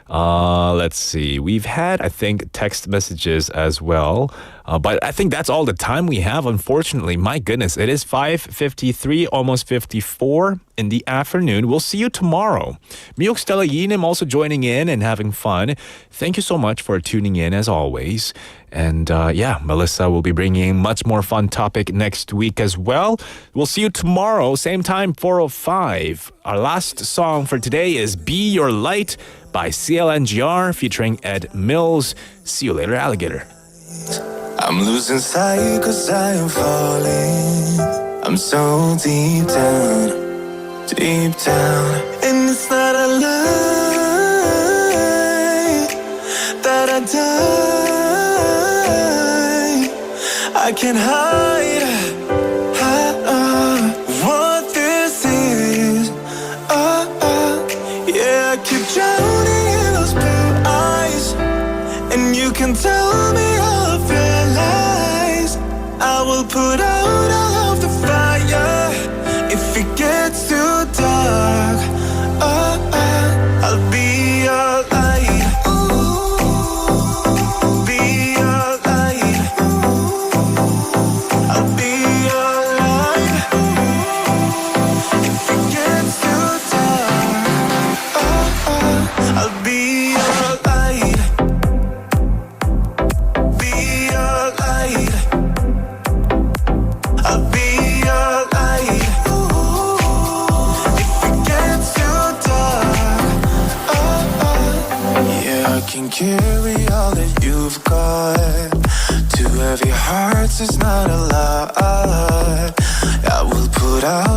Let's see. We've had, I think, text messages as well. But I think that's all the time we have, unfortunately. My goodness, it is 5:53, almost 54 in the afternoon. We'll see you tomorrow. Miyok Stella Yinim also joining in and having fun. Thank you so much for tuning in as always. And yeah, Melissa will be bringing much more fun topic next week as well. We'll see you tomorrow, same time, 4:05. Our last song for today is Be Your Light by CLNGR featuring Ed Mills. See you later, alligator. I'm losing sight 'cause I am falling. I'm so deep down, and it's not a lie that I die. I can't hide what this is. Yeah, I keep drowning in those blue eyes, and you can tell me all of your lies. I will put out all of the fire if it gets too dark. I'll be your light. Be your light. I'll be your light. If it gets too dark, I'll be your light. Be your light. I'll be your light. If it gets too dark, yeah, I can carry all that you've got. Two heavy hearts is not a lot. I will put out